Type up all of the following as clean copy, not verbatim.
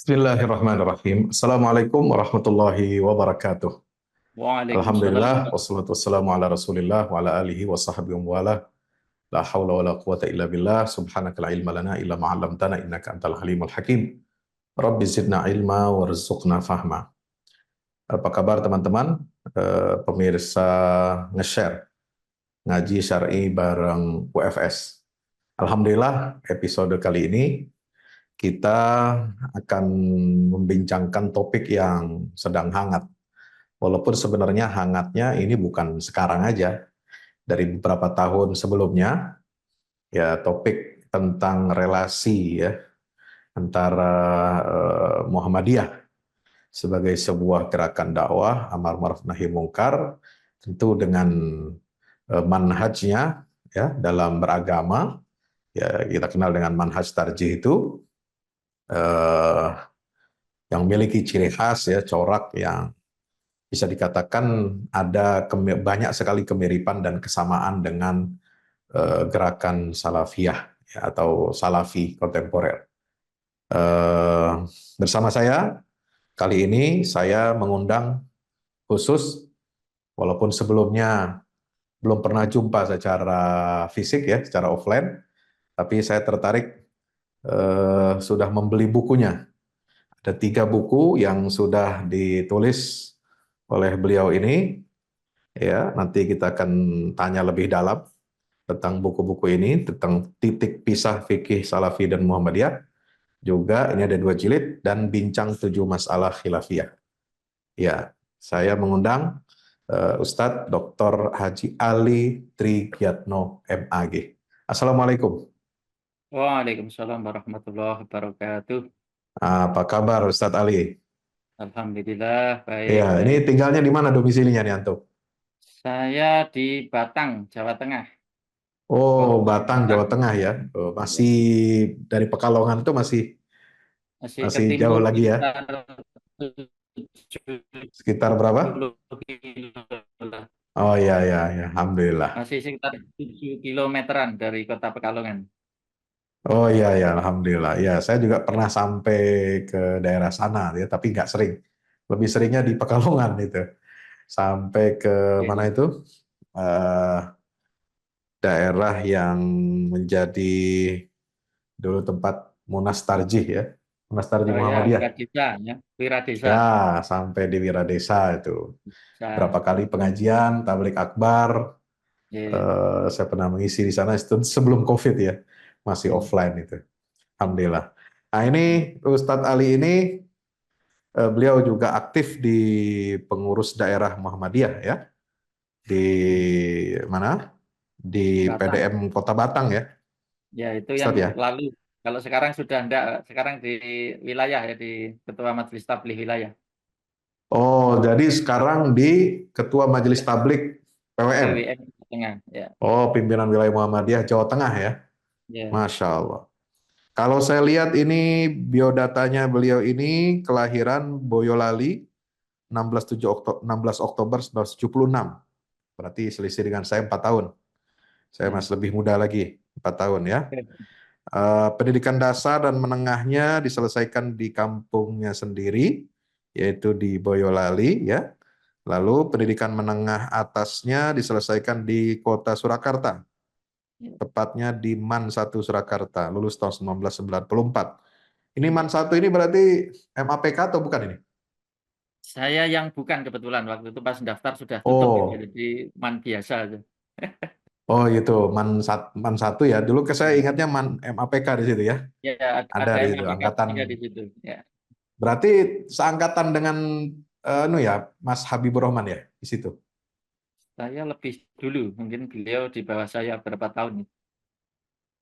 Bismillahirrahmanirrahim. Assalamualaikum warahmatullahi wabarakatuh. Waalaikumsalam. Alhamdulillah, wassalatu wassalamu ala rasulillah wa ala alihi wa sahbihi wa wala. La hawla wa la quwata illa billah. Subhanaka la ilma lana illa ma'allamtana innaka antal halimul hakim. Rabbi zidna ilma warzuqna fahma. Apa kabar teman-teman? Pemirsa nge-share ngaji syar'i bareng UFS. Alhamdulillah, episode kali ini kita akan membincangkan topik yang sedang hangat. Walaupun sebenarnya hangatnya ini bukan sekarang aja, dari beberapa tahun sebelumnya, ya topik tentang relasi ya antara Muhammadiyah sebagai sebuah gerakan dakwah amar ma'ruf nahi mungkar, tentu dengan manhajnya ya dalam beragama, ya kita kenal dengan manhaj tarjih itu eh, yang memiliki ciri khas ya corak yang bisa dikatakan ada banyak sekali kemiripan dan kesamaan dengan gerakan salafiyah ya, atau salafi kontemporer. Bersama saya kali ini saya mengundang khusus, walaupun sebelumnya belum pernah jumpa secara fisik ya, secara offline, tapi saya tertarik sudah membeli bukunya. Ada 3 buku yang sudah ditulis oleh beliau ini. Ya, nanti kita akan tanya lebih dalam tentang buku-buku ini, tentang titik pisah fikih Salafi dan Muhammadiyah. Juga ini ada 2 jilid dan bincang 7 masalah khilafiyah. Ya, saya mengundang Ustadz Dr. Haji Ali Trigiatno MAG. Assalamualaikum. Waalaikumsalam warahmatullahi wabarakatuh. Apa kabar Ustadz Ali? Alhamdulillah, baik, Ya, ini baik. tinggalnya di mana domisilinya nih Anto? Saya di Batang, Jawa Tengah. Oh, Kota Batang, Jawa Batang. Tengah ya. Oh, Ya. masih dari Pekalongan itu masih Masih ke masih jauh timur lagi ya. sekitar 70 Sekitar berapa? kilo lah. Oh iya ya, ya, alhamdulillah. Masih sekitar 7 kilometeran dari Kota Pekalongan. Oh iya ya, alhamdulillah. Ya, saya juga pernah sampai ke daerah sana ya, tapi nggak sering. Lebih seringnya di Pekalongan itu. Sampai ke mana Oke. itu? Eh, Daerah yang menjadi dulu tempat Munas Tarjih ya. Munas Tarjih Oh ya, Muhammadiyah. Wiradesa, ya. Wiradesa. Ya, sampai di Wiradesa itu. Berapa Bisa. kali pengajian, tablik akbar, Ya. saya pernah mengisi di sana itu sebelum COVID ya, masih Ya. offline itu. Alhamdulillah. Nah ini Ustadz Ali ini beliau juga aktif di pengurus daerah Muhammadiyah ya, di mana? Di Batang. PDM Kota Batang ya, Ya, itu yang Ustadz ya. lalu. Kalau sekarang sudah enggak, sekarang di wilayah ya, di Ketua Majelis Tabligh Wilayah. Oh, jadi sekarang di Ketua Majelis Tablik PWM. PWM Tengah, ya. Oh, pimpinan wilayah Muhammadiyah Jawa Tengah ya. Ya. Masya Allah. Kalau saya lihat ini biodatanya beliau ini kelahiran Boyolali 16 Oktober 1976. Berarti selisih dengan saya 4 tahun. Saya Ya. masih lebih muda lagi, 4 tahun ya. Oke. Pendidikan dasar dan menengahnya diselesaikan di kampungnya sendiri, yaitu di Boyolali ya. Lalu pendidikan menengah atasnya diselesaikan di kota Surakarta, Ya. tepatnya di MAN 1 Surakarta, lulus tahun 1994. Ini Ya. MAN 1 ini berarti MAPK atau bukan ini? Saya yang bukan kebetulan waktu itu pas daftar sudah tutup gitu, Oh, jadi man biasa aja. oh gitu, MAN 1 ya. Dulu ke saya Ya, ingatnya MAN MAPK di situ ya. ya Ada ada di situ MAPK angkatan. juga di situ. Ya, Berarti seangkatan dengan Mas Habibur Rahman ya di situ. saya lebih dulu, mungkin beliau di bawah saya berapa tahun.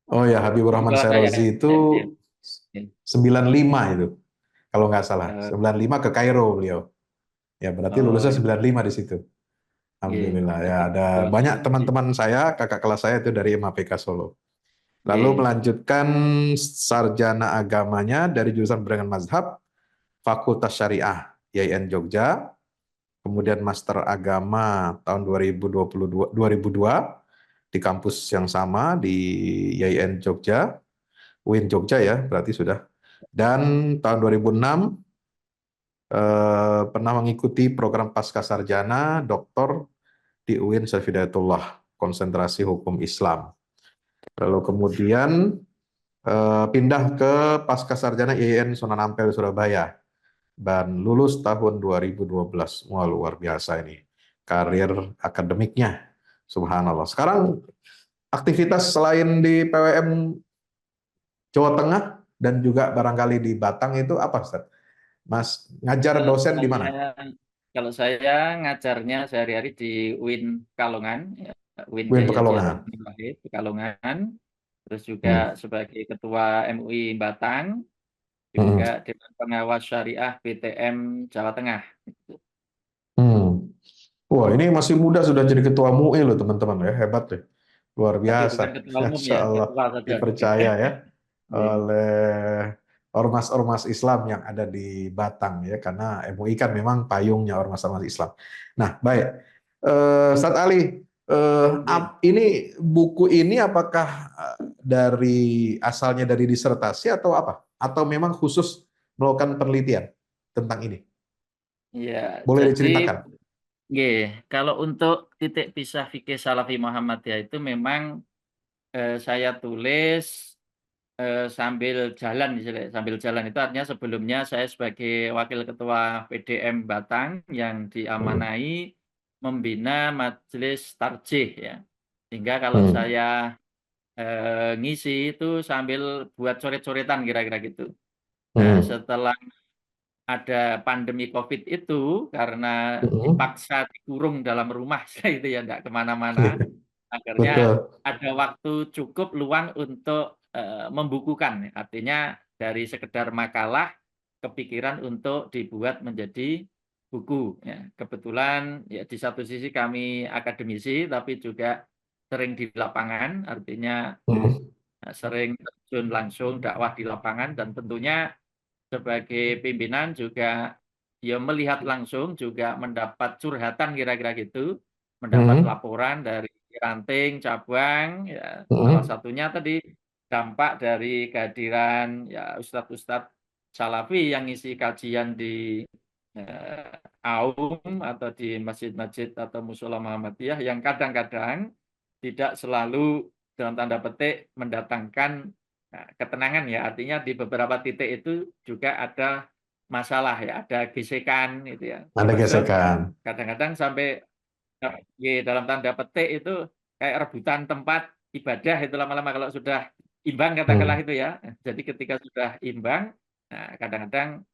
Oh ya, Habibur Di Rahman bawah saya. Serozi itu Ya. Ya. 95 itu. Kalau nggak salah, Eh, 95 ke Kairo beliau. Ya, berarti oh, lulusnya 95 di situ. iya. Alhamdulillah ya, Jadi ada di bawah banyak saya. teman-teman saya, kakak kelas saya itu dari MAPK Solo. Lalu Iya. melanjutkan sarjana agamanya dari jurusan Perdagangan Mazhab, Fakultas Syariah YIN Jogja, kemudian Master Agama tahun 2002 di kampus yang sama di YIN Jogja, UIN Jogja ya, berarti sudah. Dan tahun 2006 pernah mengikuti program Pascasarjana Doktor di UIN Syarif Hidayatullah, konsentrasi hukum Islam. Lalu kemudian pindah ke Pascasarjana IAIN Sunan Ampel Surabaya dan lulus tahun 2012. Wah, luar biasa ini karir akademiknya. Subhanallah. Sekarang aktivitas selain di PWM Jawa Tengah dan juga barangkali di Batang itu apa, Ustaz? Mas ngajar Kalau dosen di mana? saya, kalau saya ngajarnya sehari-hari di UIN Pekalongan, ya, UIN UIN Kiai Haji Hasan Pekalongan. bin Wahid Pekalongan, terus juga Hmm. sebagai Ketua MUI Batang, Hmm. juga Dewan Pengawas Syariah BTM Jawa Tengah. Hmm. Wah, ini masih muda sudah jadi ketua MUI loh teman-teman ya, hebat deh. Luar Tapi bukan biasa. ketua umum Masya ya, Allah, ketua saja. dipercaya ya Iya. oleh ormas-ormas Islam yang ada di Batang ya, karena MUI kan memang payungnya ormas-ormas Islam. Nah, baik. Ustadz Ali, Iya. ini buku ini apakah dari asalnya dari disertasi atau apa? Atau memang khusus melakukan penelitian tentang ini? Iya, Boleh jadi diceritakan? kalau untuk titik pisah fikih Salafi Muhammadiyah itu memang saya tulis sambil jalan, sambil jalan itu artinya sebelumnya saya sebagai wakil ketua PDM Batang yang Hmm. diamanai membina majelis tarjih ya. Sehingga kalau Hmm. saya ngisi itu sambil buat coret-coretan kira-kira gitu. Nah, Hmm. setelah ada pandemi COVID itu karena Hmm. dipaksa dikurung dalam rumah saya itu ya enggak kemana-mana, akhirnya Betul. ada waktu cukup luang untuk membukukan. Artinya dari sekedar makalah kepikiran untuk dibuat menjadi buku. Ya. Kebetulan ya di satu sisi kami akademisi tapi juga sering di lapangan, artinya Hmm. sering terjun langsung dakwah di lapangan dan tentunya sebagai pimpinan juga ya melihat langsung juga mendapat curhatan kira-kira gitu, mendapat Hmm. laporan dari ranting, cabang, ya salah Hmm. satunya tadi dampak dari kehadiran ya ustadz-ustadz salafi yang ngisi kajian di AUM atau di masjid-masjid atau musola Muhammadiyah yang kadang-kadang tidak selalu dalam tanda petik mendatangkan ketenangan ya, artinya di beberapa titik itu juga ada masalah ya, ada gesekan gitu ya. Ada Termasuk gesekan. kadang-kadang sampai dalam tanda petik itu kayak rebutan tempat ibadah itu lama-lama kalau sudah imbang katakanlah Hmm. itu ya. Jadi ketika sudah imbang, nah kadang-kadang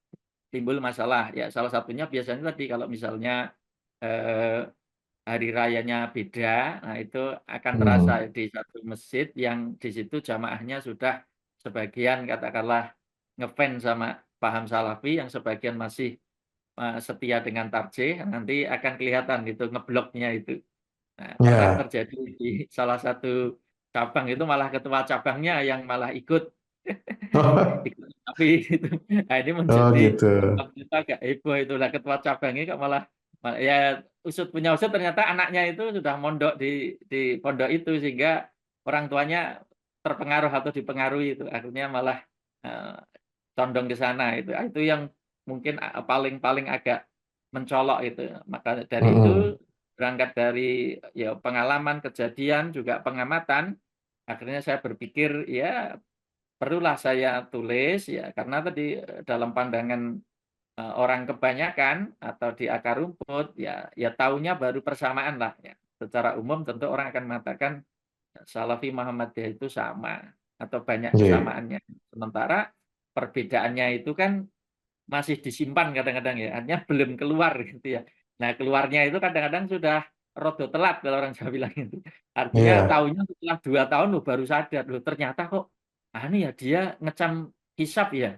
timbul masalah. Ya salah satunya biasanya tadi kalau misalnya eh, hari rayanya beda, nah itu akan terasa Hmm. di satu masjid yang di situ jamaahnya sudah sebagian katakanlah ngefans sama paham salafi, yang sebagian masih setia dengan tarjih, nanti akan kelihatan itu ngebloknya itu. Nah, pernah Ya. terjadi di salah satu cabang itu malah ketua cabangnya yang malah ikut ikut tapi gitu. Nah, ini Oh menjadi gitu. waktu itu agak heboh itulah ketua cabangnya kok malah ya usut punya usut ternyata anaknya itu sudah mondok di pondok itu sehingga orang tuanya terpengaruh atau dipengaruhi itu akhirnya malah eh, condong ke sana itu. Ah, itu yang mungkin paling agak mencolok itu. Maka dari itu Hmm. berangkat dari ya pengalaman, kejadian juga pengamatan, akhirnya saya berpikir ya perlulah saya tulis ya karena tadi dalam pandangan orang kebanyakan atau di akar rumput ya taunya baru persamaan lah ya. Secara umum tentu orang akan mengatakan Salafi Muhammadiyah itu sama atau banyak Iya. kesamaannya. Sementara perbedaannya itu kan masih disimpan kadang-kadang ya, artinya belum keluar gitu ya. Nah, keluarnya itu kadang-kadang sudah rodo telat kalau orang Jawa bilang itu. Artinya Iya. tahunya setelah 2 tahun loh baru sadar, loh ternyata kok ini ya dia ngecam hisab ya.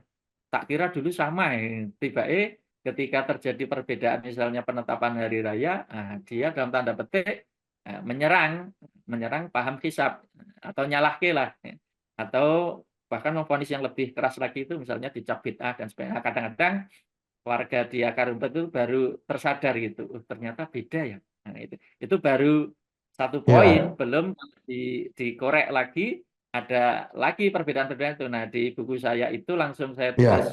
Tak kira dulu sama ya. Tiba-tiba ketika terjadi perbedaan misalnya penetapan hari raya, dia dalam tanda petik menyerang menyerang paham hisab atau nyalahke lah ya. Atau bahkan memvonis yang lebih keras lagi itu misalnya dicap bid'ah dan sebagainya. Nah, kadang-kadang warga di akar rumput itu baru tersadar gitu, oh, ternyata beda ya. Nah, itu baru satu poin, Iya. belum dikorek lagi. ada lagi perbedaan-perbedaan itu. Nah, di buku saya itu langsung saya tulis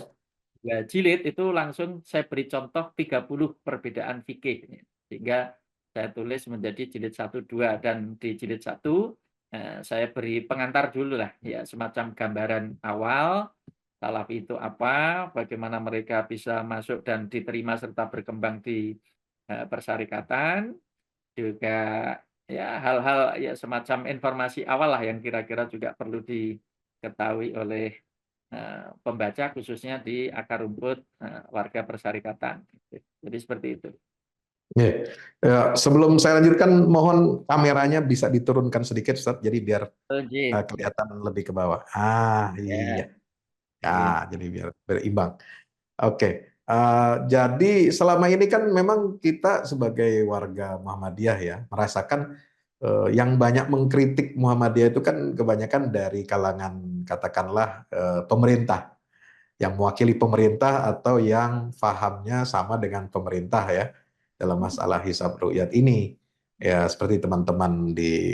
Ya, 2 jilid, itu langsung saya beri contoh 30 perbedaan fikih. Sehingga saya tulis menjadi jilid 1, 2, dan di jilid 1 saya beri pengantar dulu lah, ya semacam gambaran awal, Salafi itu apa, bagaimana mereka bisa masuk dan diterima serta berkembang di persyarikatan, juga ya hal-hal ya semacam informasi awal lah yang kira-kira juga perlu diketahui oleh pembaca khususnya di akar rumput warga persyarikatan. Jadi seperti itu. ya. Ya, sebelum saya lanjutkan, mohon kameranya bisa diturunkan sedikit, Ustaz, jadi biar Oh, J. kelihatan lebih ke bawah. Ah, iya. Ya, Ya, oke. jadi biar berimbang. Oke, jadi selama ini kan memang kita sebagai warga Muhammadiyah ya merasakan yang banyak mengkritik Muhammadiyah itu kan kebanyakan dari kalangan katakanlah pemerintah, yang mewakili pemerintah atau yang fahamnya sama dengan pemerintah ya dalam masalah hisab ru'yat ini. Ya seperti teman-teman di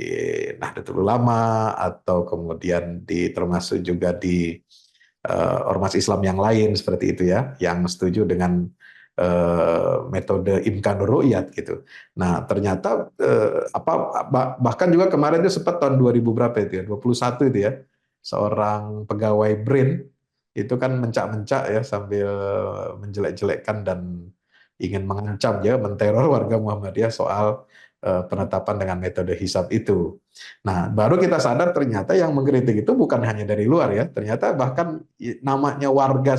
Nahdlatul Ulama atau kemudian termasuk juga di ormas Islam yang lain seperti itu ya, yang setuju dengan metode imkanur ru'yat gitu. Nah, ternyata bahkan juga kemarin itu sempat tahun 2000 berapa itu ya, 21 itu ya, seorang pegawai BRIN itu kan mencak-mencak ya sambil menjelek-jelekkan dan ingin mengancam ya, menteror warga Muhammadiyah soal penetapan dengan metode hisab itu. Nah, baru kita sadar ternyata yang mengkritik itu bukan hanya dari luar ya, ternyata bahkan namanya warga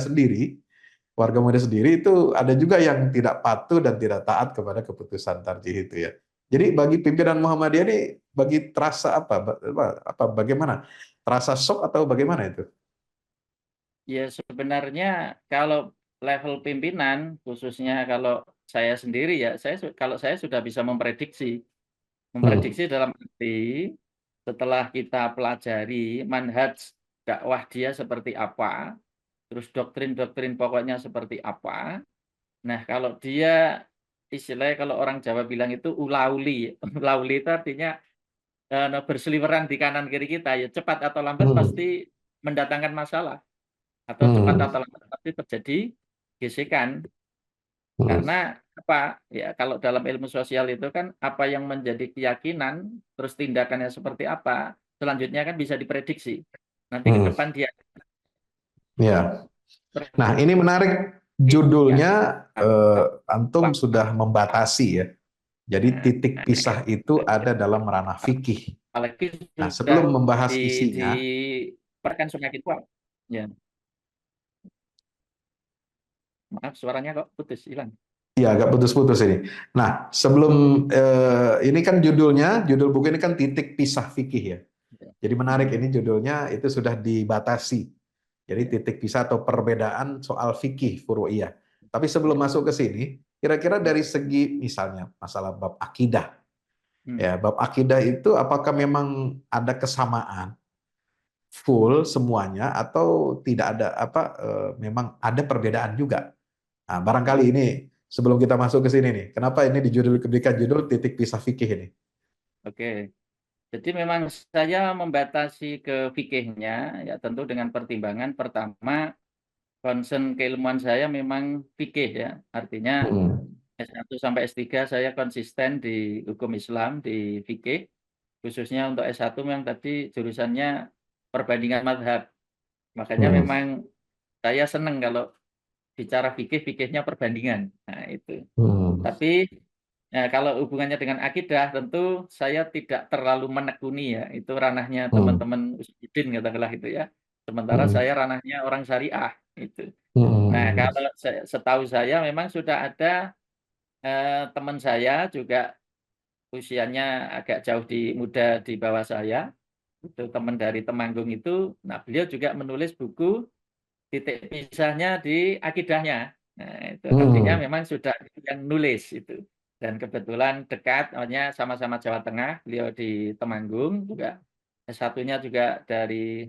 muda sendiri itu ada juga yang tidak patuh dan tidak taat kepada keputusan tarjih itu ya. Jadi bagi pimpinan Muhammadiyah ini bagi terasa bagaimana? Terasa shock atau bagaimana itu? Ya sebenarnya kalau level pimpinan, khususnya kalau saya sendiri ya, kalau saya sudah bisa memprediksi. Hmm. Memprediksi dalam arti setelah kita pelajari manhaj dakwah dia seperti apa, terus doktrin-doktrin pokoknya seperti apa. Nah, kalau dia istilahnya kalau orang Jawa bilang itu ulauli. Ulauli itu artinya berseliweran di kanan kiri kita ya cepat atau lambat Hmm. pasti mendatangkan masalah atau cepat Hmm. atau lambat pasti terjadi gesekan. Hmm. Karena apa, ya kalau dalam ilmu sosial itu kan apa yang menjadi keyakinan, terus tindakannya seperti apa, selanjutnya kan bisa diprediksi. Nanti ke Hmm. depan dia Ya. Nah, seperti ini menarik ya, judulnya, apa, antum sudah membatasi ya. Jadi titik nah, pisah itu ada dalam ranah fikih. apalagi Nah, sudah sebelum membahas di isinya, perkan semakin kuat. Ya, maaf suaranya kok putus hilang. ya agak putus-putus ini. Nah, sebelum ini kan judul buku ini kan titik pisah fikih ya. Ya. Jadi menarik Hmm, ini judulnya itu sudah dibatasi. Jadi ya. titik pisah atau perbedaan soal fikih furu'iyah. Tapi sebelum Ya. masuk ke sini, kira-kira Hmm, dari segi misalnya masalah bab akidah. hmm. Ya, bab akidah itu apakah memang ada kesamaan full semuanya atau tidak ada memang ada perbedaan juga. Nah, barangkali ini sebelum kita masuk ke sini nih, kenapa ini diberikan judul titik pisah fikih ini? Oke. Jadi memang saya membatasi ke fikihnya ya tentu dengan pertimbangan pertama concern keilmuan saya memang fikih ya. Artinya Hmm. S1 sampai S3 saya konsisten di hukum Islam di fikih. Khususnya untuk S1 memang tadi jurusannya perbandingan mazhab. Makanya Hmm. memang saya senang kalau bicara fikih, fikihnya perbandingan. Nah, itu. Hmm. Tapi ya, kalau hubungannya dengan akidah, tentu saya tidak terlalu menekuni ya. Itu ranahnya Hmm. teman-teman Usuluddin katakanlah itu ya. Sementara Hmm. saya ranahnya orang syariah itu. Nah, Hmm. kalau setahu saya memang sudah ada teman saya juga usianya agak jauh muda di bawah saya. Itu teman dari Temanggung itu. Nah, beliau juga menulis buku titik pisahnya di akidahnya. Nah, itu artinya Hmm. memang sudah yang nulis itu. Dan kebetulan dekat, hanya sama-sama Jawa Tengah, beliau di Temanggung juga. S1-nya juga dari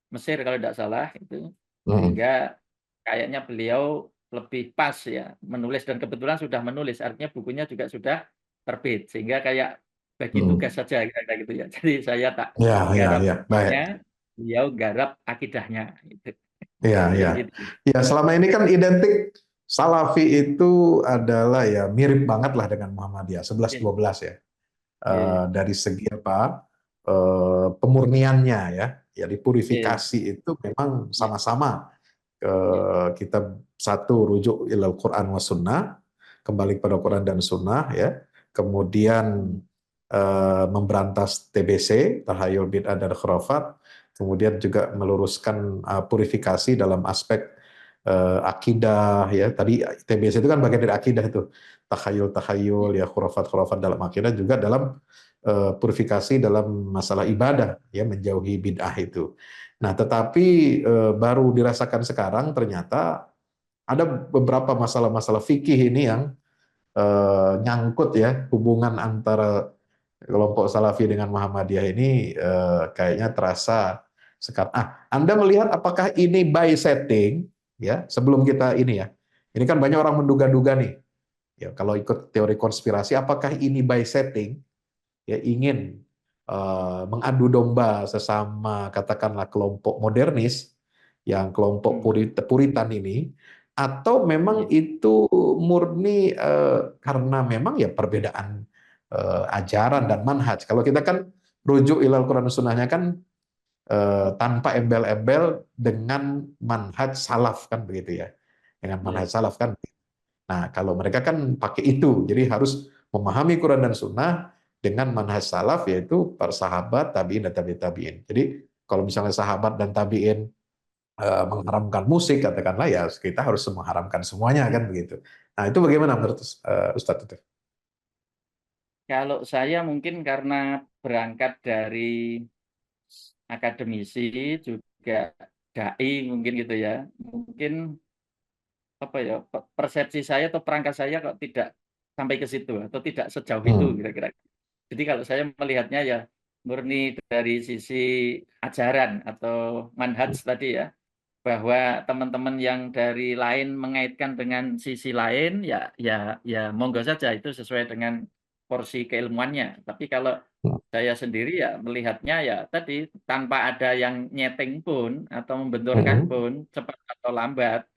Mesir kalau tidak salah itu. Hmm. Sehingga kayaknya beliau lebih pas ya menulis dan kebetulan sudah menulis, artinya bukunya juga sudah terbit. Sehingga kayak bagi tugas Hmm. saja kira-kira gitu ya. Jadi saya tak Ya, ya, garap ya, baik. bukunya. beliau garap akidahnya gitu. Iya, Mungkin iya. gitu. Ya, selama ini kan identik Salafi itu adalah ya mirip banget lah dengan Muhammadiyah, 11 Iya, 12 ya. iya, iya. Dari segi apa? Pemurniannya ya. Ya Iya, dipurifikasi itu memang iya, sama-sama. iya, Kita satu rujuk ilal Quran wa sunnah, kembali kepada Quran dan sunnah ya. Kemudian memberantas TBC, tahayul bid'ah dan khurafat, kemudian juga meluruskan purifikasi dalam aspek akidah ya. Tadi TBC itu kan bagian dari akidah itu. Tahayul ya, khurafat dalam akidah, juga dalam purifikasi dalam masalah ibadah ya, menjauhi bid'ah itu. Nah, tetapi baru dirasakan sekarang ternyata ada beberapa masalah-masalah fikih ini yang nyangkut ya, hubungan antara kelompok Salafi dengan Muhammadiyah ini kayaknya terasa sekarang. Anda melihat apakah ini by setting ya, sebelum kita ini ya. Ini kan banyak orang menduga-duga nih. Ya, kalau ikut teori konspirasi, apakah ini by setting ya, ingin mengadu domba sesama katakanlah kelompok modernis yang kelompok puritan ini, atau memang iya, itu murni karena memang ya perbedaan ajaran dan manhaj. Kalau kita kan rujuk ilal Quran dan Sunnahnya kan tanpa embel-embel dengan manhaj salaf kan begitu ya, dengan iya. manhaj salaf kan. Nah, kalau mereka kan pakai itu, jadi harus memahami Quran dan Sunnah dengan manhaj salaf, yaitu para sahabat, tabiin, dan tabi'in. Jadi, kalau misalnya sahabat dan tabi'in mengharamkan musik, katakanlah ya kita harus mengharamkan semuanya, kan begitu. Nah, itu bagaimana menurut Ustadz itu? Kalau saya mungkin karena berangkat dari akademisi juga dai mungkin gitu ya. Mungkin apa ya, persepsi saya atau perangkat saya kok tidak sampai ke situ atau tidak sejauh itu Hmm. kira-kira. Jadi kalau saya melihatnya ya murni dari sisi ajaran atau manhaj tadi ya, bahwa teman-teman yang dari lain mengaitkan dengan sisi lain ya monggo saja, itu sesuai dengan porsi keilmuannya. Tapi kalau saya sendiri ya melihatnya ya tadi, tanpa ada yang nyeting pun atau membenturkan Hmm. pun, cepat atau lambat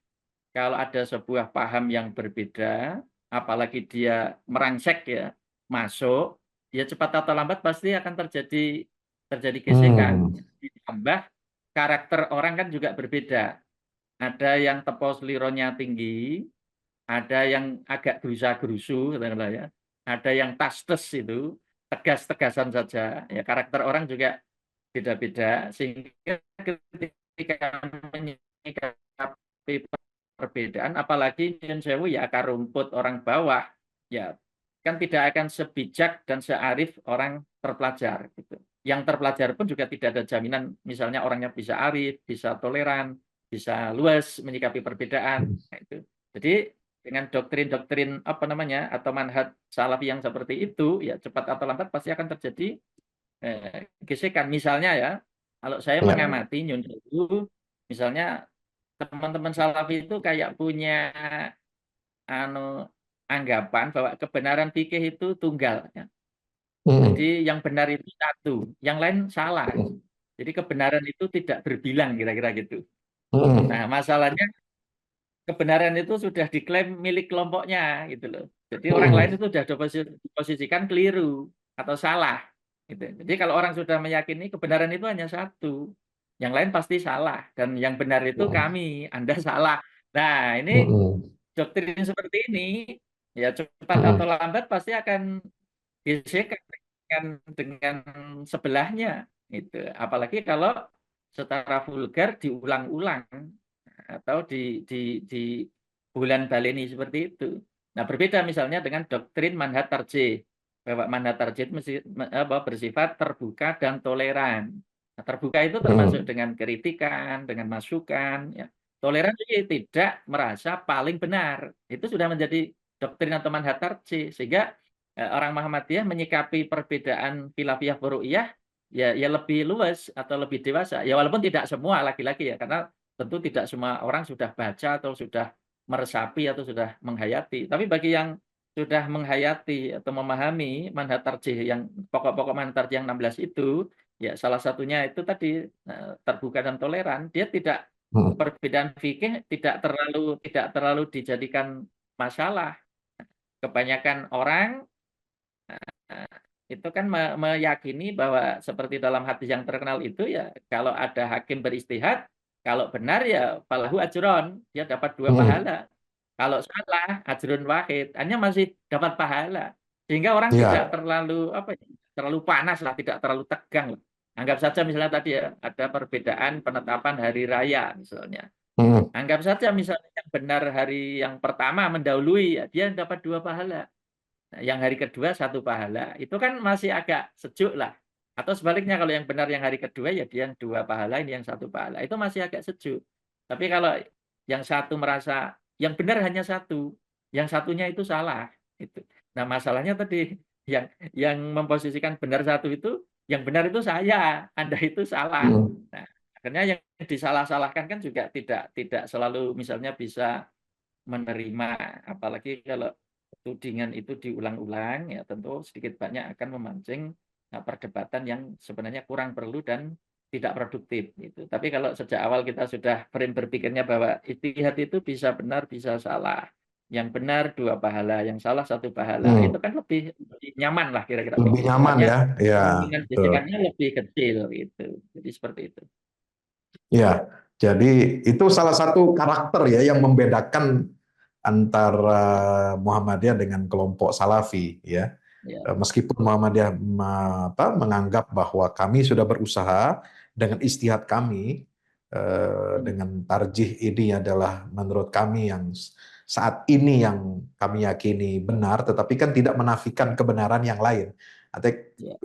kalau ada sebuah paham yang berbeda, apalagi dia merangsek ya, masuk, ya cepat atau lambat pasti akan terjadi gesekan. Hmm. Ditambah karakter orang kan juga berbeda. Ada yang tepos lironya tinggi, ada yang agak gerusa-gerusu, katakanlah ya. Ada yang tastes itu, tegas-tegasan saja. Ya, karakter orang juga beda-beda, sehingga ketika menyikapi perbedaan, apalagi nyun sewu ya akar rumput orang bawah, ya kan tidak akan sebijak dan searif orang terpelajar gitu. Yang terpelajar pun juga tidak ada jaminan, misalnya orangnya bisa arif, bisa toleran, bisa luas menyikapi perbedaan. Nah, itu. Jadi dengan doktrin-doktrin apa namanya atau manhaj salafi yang seperti itu, ya cepat atau lambat pasti akan terjadi gesekan. Misalnya ya, kalau saya Ya. mengamati nyun sewu, misalnya teman-teman salafi itu kayak punya anu anggapan bahwa kebenaran fikih itu tunggal ya. Hmm. Jadi yang benar itu satu, yang lain salah. Jadi kebenaran itu tidak berbilang kira-kira gitu. Hmm. Nah, masalahnya kebenaran itu sudah diklaim milik kelompoknya gitu loh. Jadi orang lain Hmm. itu sudah diposisikan keliru atau salah gitu. Jadi kalau orang sudah meyakini kebenaran itu hanya satu, yang lain pasti salah dan yang benar itu Hmm. kami, Anda salah. Nah, ini Hmm. doktrin seperti ini ya cepat atau Hmm. lambat pasti akan gesekan dengan sebelahnya itu. Apalagi kalau secara vulgar diulang-ulang atau di bulan baleni seperti itu. Nah, berbeda misalnya dengan doktrin manhaj tarjih, bahwa manhaj tarjih itu bersifat terbuka dan toleran. Nah, terbuka itu termasuk Hmm. dengan kritikan, dengan masukan, ya. Toleran juga tidak merasa paling benar. Itu sudah menjadi doktrin atau manhaj tarjih, sehingga orang Muhammadiyah menyikapi perbedaan khilafiyah furu'iyah ya lebih luas atau lebih dewasa. Ya walaupun tidak semua lagi-lagi ya, karena tentu tidak semua orang sudah baca atau sudah meresapi atau sudah menghayati. Tapi bagi yang sudah menghayati atau memahami manhaj tarjih yang pokok-pokok manhaj tarjih yang 16 itu, Ya salah satunya itu tadi terbuka dan toleran. Dia tidak Hmm. perbedaan fikih tidak terlalu dijadikan masalah. Kebanyakan orang eh, itu kan meyakini bahwa seperti dalam hadis yang terkenal itu ya kalau ada hakim beristihad, kalau benar ya falahu ajron, dia dapat 2 Hmm. pahala. Kalau salah ajrun wahid, hanya masih dapat pahala. Sehingga orang tidak Ya. terlalu apa ya, terlalu panas lah, tidak terlalu tegang lah. Anggap saja misalnya tadi ya ada perbedaan penetapan hari raya misalnya. Hmm. Anggap saja misalnya yang benar hari yang pertama mendahului ya dia dapat 2 pahala. Nah, yang hari kedua 1 pahala. Itu kan masih agak sejuk lah. Atau sebaliknya kalau yang benar yang hari kedua ya dia yang 2 pahala, ini yang 1 pahala. Itu masih agak sejuk. Tapi kalau yang satu merasa yang benar hanya satu, yang satunya itu salah. Itu. Nah masalahnya tadi yang memposisikan benar satu itu, yang benar itu saya, Anda itu salah. Hmm. Nah, akhirnya yang disalah-salahkan kan juga tidak selalu misalnya bisa menerima, apalagi kalau tudingan itu diulang-ulang, ya tentu sedikit banyak akan memancing perdebatan yang sebenarnya kurang perlu dan tidak produktif. Gitu. Tapi kalau sejak awal kita sudah frame berpikirnya bahwa ijtihad itu bisa benar, bisa salah. Yang benar 2 pahala, yang salah 1 pahala. Itu Hmm. kan lebih nyaman lah kira-kira Lebih begitu. nyaman Artinya ya. Ya, kemungkinan betul. bisikannya lebih kecil gitu. Jadi seperti itu. Ya, jadi itu salah satu karakter ya yang membedakan antara Ya, Muhammadiyah dengan kelompok Salafi ya. ya, Meskipun Muhammadiyah menganggap bahwa kami sudah berusaha dengan istihad kami, hmm, dengan tarjih ini adalah menurut kami yang saat ini yang kami yakini benar, tetapi kan tidak menafikan kebenaran yang lain atau ya,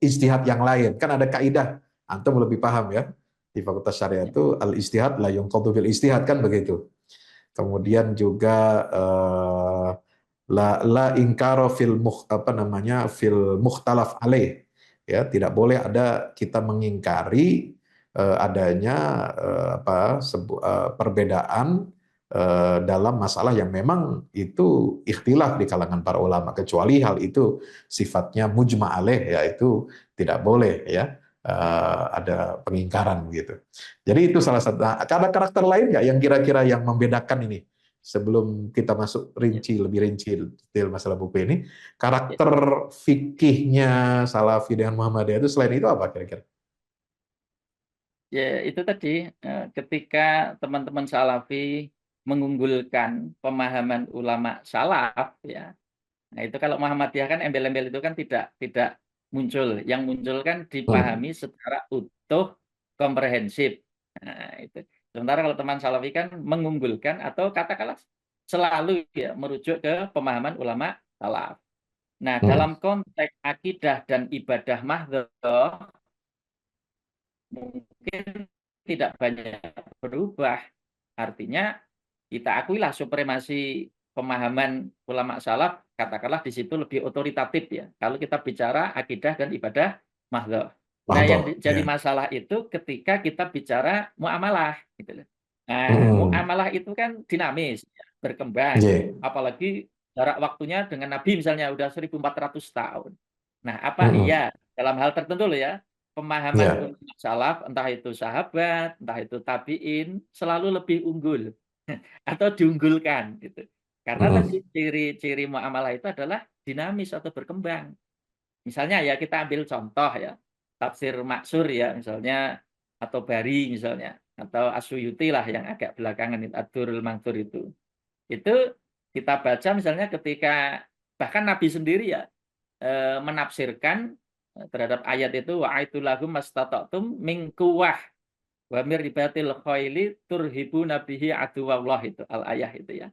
istihad yang lain. Kan ada kaidah, antum lebih paham ya, di Fakultas Syariah ya, itu al istihad la yunqadu bil istihad kan begitu. Kemudian juga la ingkaro apa namanya fil mukhtalaf alaih, ya tidak boleh ada kita mengingkari adanya perbedaan dalam masalah yang memang itu ikhtilaf di kalangan para ulama, kecuali hal itu sifatnya mujma alaih, yaitu tidak boleh ya ada pengingkaran gitu. Jadi itu salah satu. Nah, ada karakter lain nggak yang kira-kira yang membedakan ini? Sebelum kita masuk ya, lebih rinci detail masalah buku ini, ya. karakter fikihnya Salafi dengan Muhammadiyah itu selain itu apa kira-kira? Ya, itu tadi ketika teman-teman Salafi mengunggulkan pemahaman ulama salaf ya. Nah, itu kalau Muhammadiyah kan embel-embel itu kan tidak tidak muncul. Yang muncul kan Hmm. dipahami secara utuh, komprehensif. Nah, itu. Sementara kalau teman Salafi kan mengunggulkan atau katakanlah selalu ya merujuk ke pemahaman ulama salaf. Nah, Hmm. dalam konteks akidah dan ibadah mahdoh mungkin tidak banyak berubah. Artinya kita akuilah supremasi pemahaman ulama salaf, katakanlah di situ lebih otoritatif ya. Kalau kita bicara akidah dan ibadah mahdoh. Nah, yang Mahdoh, jadi ya. masalah itu ketika kita bicara muamalah gitu loh. Nah, Hmm. muamalah itu kan dinamis, ya, berkembang. Yeah. Apalagi jarak waktunya dengan Nabi misalnya udah 1400 tahun. Nah, apa Hmm. iya dalam hal tertentu loh ya, pemahaman Ya. ulama salaf, entah itu sahabat, entah itu tabiin, selalu lebih unggul atau diunggulkan gitu. Karena tadi Hmm. ciri-ciri muamalah itu adalah dinamis atau berkembang. Misalnya ya kita ambil contoh ya, tafsir Maksur ya misalnya, atau Bari misalnya, atau Asyuyuti lah yang agak belakangan itu, Ad-Durrul Mansur itu. Itu kita baca misalnya ketika bahkan Nabi sendiri ya menafsirkan terhadap ayat itu wa'aitu lahum mastata'tum min quwwah wa mir ribatil khaili turhibu nabihi aduwallah itu al-ayah itu ya.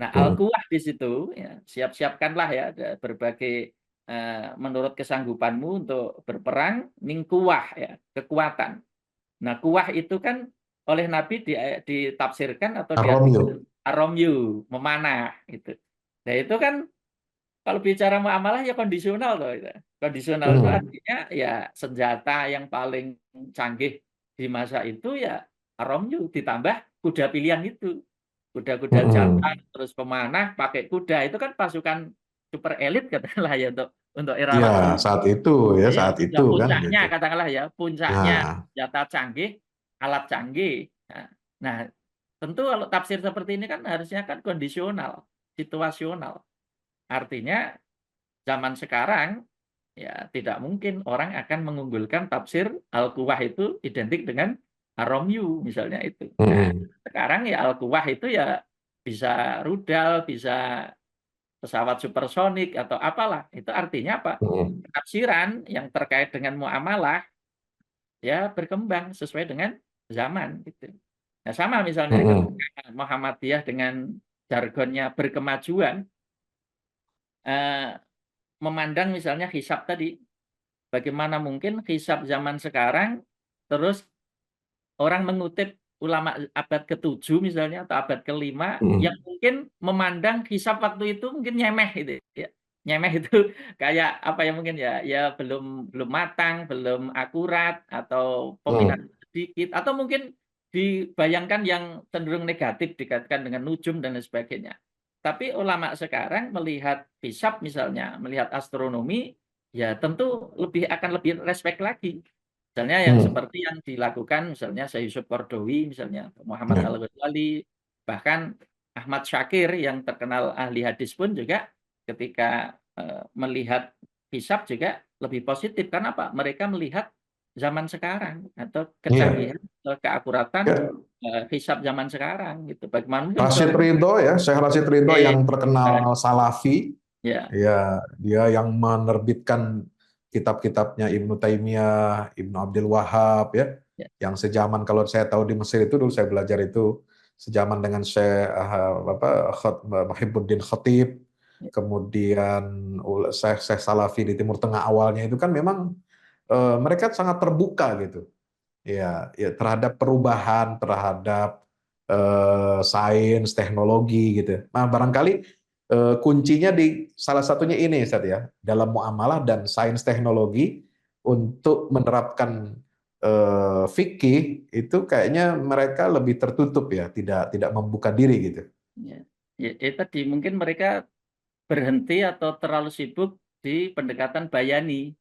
Nah, Hmm. al-quwwah di situ ya, siap-siapkanlah ya ada berbagai menurut kesanggupanmu untuk berperang min quwwah ya, kekuatan. Nah, kuwah itu kan oleh Nabi ditafsirkan atau Ar-Romyu. diartikan aromyu, memanah gitu. Nah, itu kan kalau bicara muamalah ya kondisional tuh itu. Kondisional itu Hmm. artinya ya senjata yang paling canggih di masa itu ya aromyu ditambah kuda pilihan itu. Kuda-kuda jantan Hmm. terus pemanah pakai kuda itu kan pasukan super elit katakanlah ya untuk untuk era waktu Ya, itu. saat itu ya, Ya, saat sudah itu kan puncaknya gitu. katakanlah ya, puncaknya Nah, senjata canggih, alat canggih. Nah, tentu kalau tafsir seperti ini kan harusnya kan kondisional, situasional. Artinya zaman sekarang ya tidak mungkin orang akan mengunggulkan tafsir Al-Quwah itu identik dengan Ar-Romyu misalnya itu. Nah, mm-mm, sekarang ya Al-Quwah itu ya bisa rudal, bisa pesawat supersonik atau apalah. Itu artinya apa? mm-mm, Penafsiran yang terkait dengan muamalah ya berkembang sesuai dengan zaman gitu. Nah, sama misalnya mm-mm, ketika Muhammadiyah dengan jargonnya berkemajuan eh, memandang misalnya hisab tadi, bagaimana mungkin hisab zaman sekarang terus orang mengutip ulama abad ke-7 misalnya atau abad ke-5 yang mm-mm, mungkin memandang hisab waktu itu mungkin nyemeh itu ya. Nyemeh itu kayak apa ya mungkin ya ya belum belum matang, belum akurat atau peminat mm, sedikit atau mungkin dibayangkan yang cenderung negatif dikaitkan dengan nujum dan lain sebagainya. Tapi ulama sekarang melihat hisab misalnya, melihat astronomi ya tentu akan lebih respect lagi. Misalnya yang mm, seperti yang dilakukan misalnya Syekh Yusuf Qaradawi misalnya, Muhammad ya. Al-Ghazali, bahkan Ahmad Syakir yang terkenal ahli hadis pun juga ketika melihat hisab juga lebih positif. Karena apa? Mereka melihat zaman sekarang atau Iya. kecanggihan, keakuratan Ya, hisab zaman sekarang gitu. Bagaimana mungkin Rashid seorang Ridho ya, Syekh Rashid Ridho eh, yang terkenal Salafi, ya, ya dia yang menerbitkan kitab-kitabnya Ibnu Taimiyah, Ibnu Abdul Wahab ya, ya, yang sejaman kalau saya tahu di Mesir itu dulu saya belajar itu sejaman dengan Syekh Muhibbuddin Khatib, ya, kemudian Syekh Salafi di Timur Tengah awalnya itu kan memang mereka sangat terbuka gitu. Ya, ya terhadap perubahan, terhadap sains, teknologi gitu. Nah, barangkali kuncinya di salah satunya ini, Ustaz ya, dalam muamalah dan sains teknologi untuk menerapkan fikih itu kayaknya mereka lebih tertutup ya, tidak membuka diri gitu. ya. Ya, tadi mungkin mereka berhenti atau terlalu sibuk di pendekatan bayani.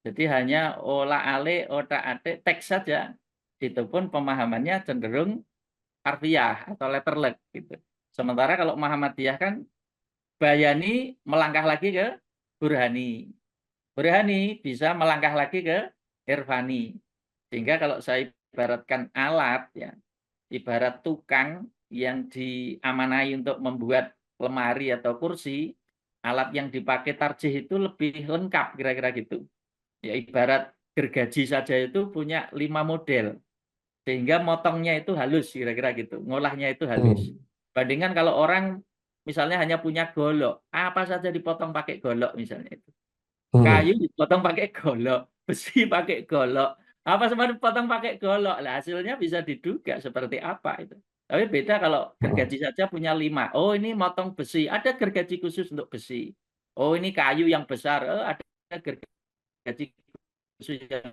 Jadi hanya olah ale, otak atik, teks saja. Itu pun pemahamannya cenderung harfiah atau letterlek gitu. Sementara kalau Muhammadiyah kan bayani melangkah lagi ke burhani. Burhani bisa melangkah lagi ke irfani. Sehingga kalau saya ibaratkan alat ya, ibarat tukang yang diamanai untuk membuat lemari atau kursi, alat yang dipakai tarjih itu lebih lengkap kira-kira gitu. Ya ibarat gergaji saja itu punya 5 model, sehingga motongnya itu halus kira-kira gitu, ngolahnya itu halus. Hmm. Bandingkan kalau orang misalnya hanya punya golok, apa saja dipotong pakai golok misalnya itu. Kayu Hmm. dipotong pakai golok, besi pakai golok, apa semua dipotong pakai golok. Lah hasilnya bisa diduga seperti apa itu. Tapi beda kalau Hmm. gergaji saja punya 5. Oh ini motong besi, ada gergaji khusus untuk besi. Oh ini kayu yang besar, oh ada gergaji khusus yang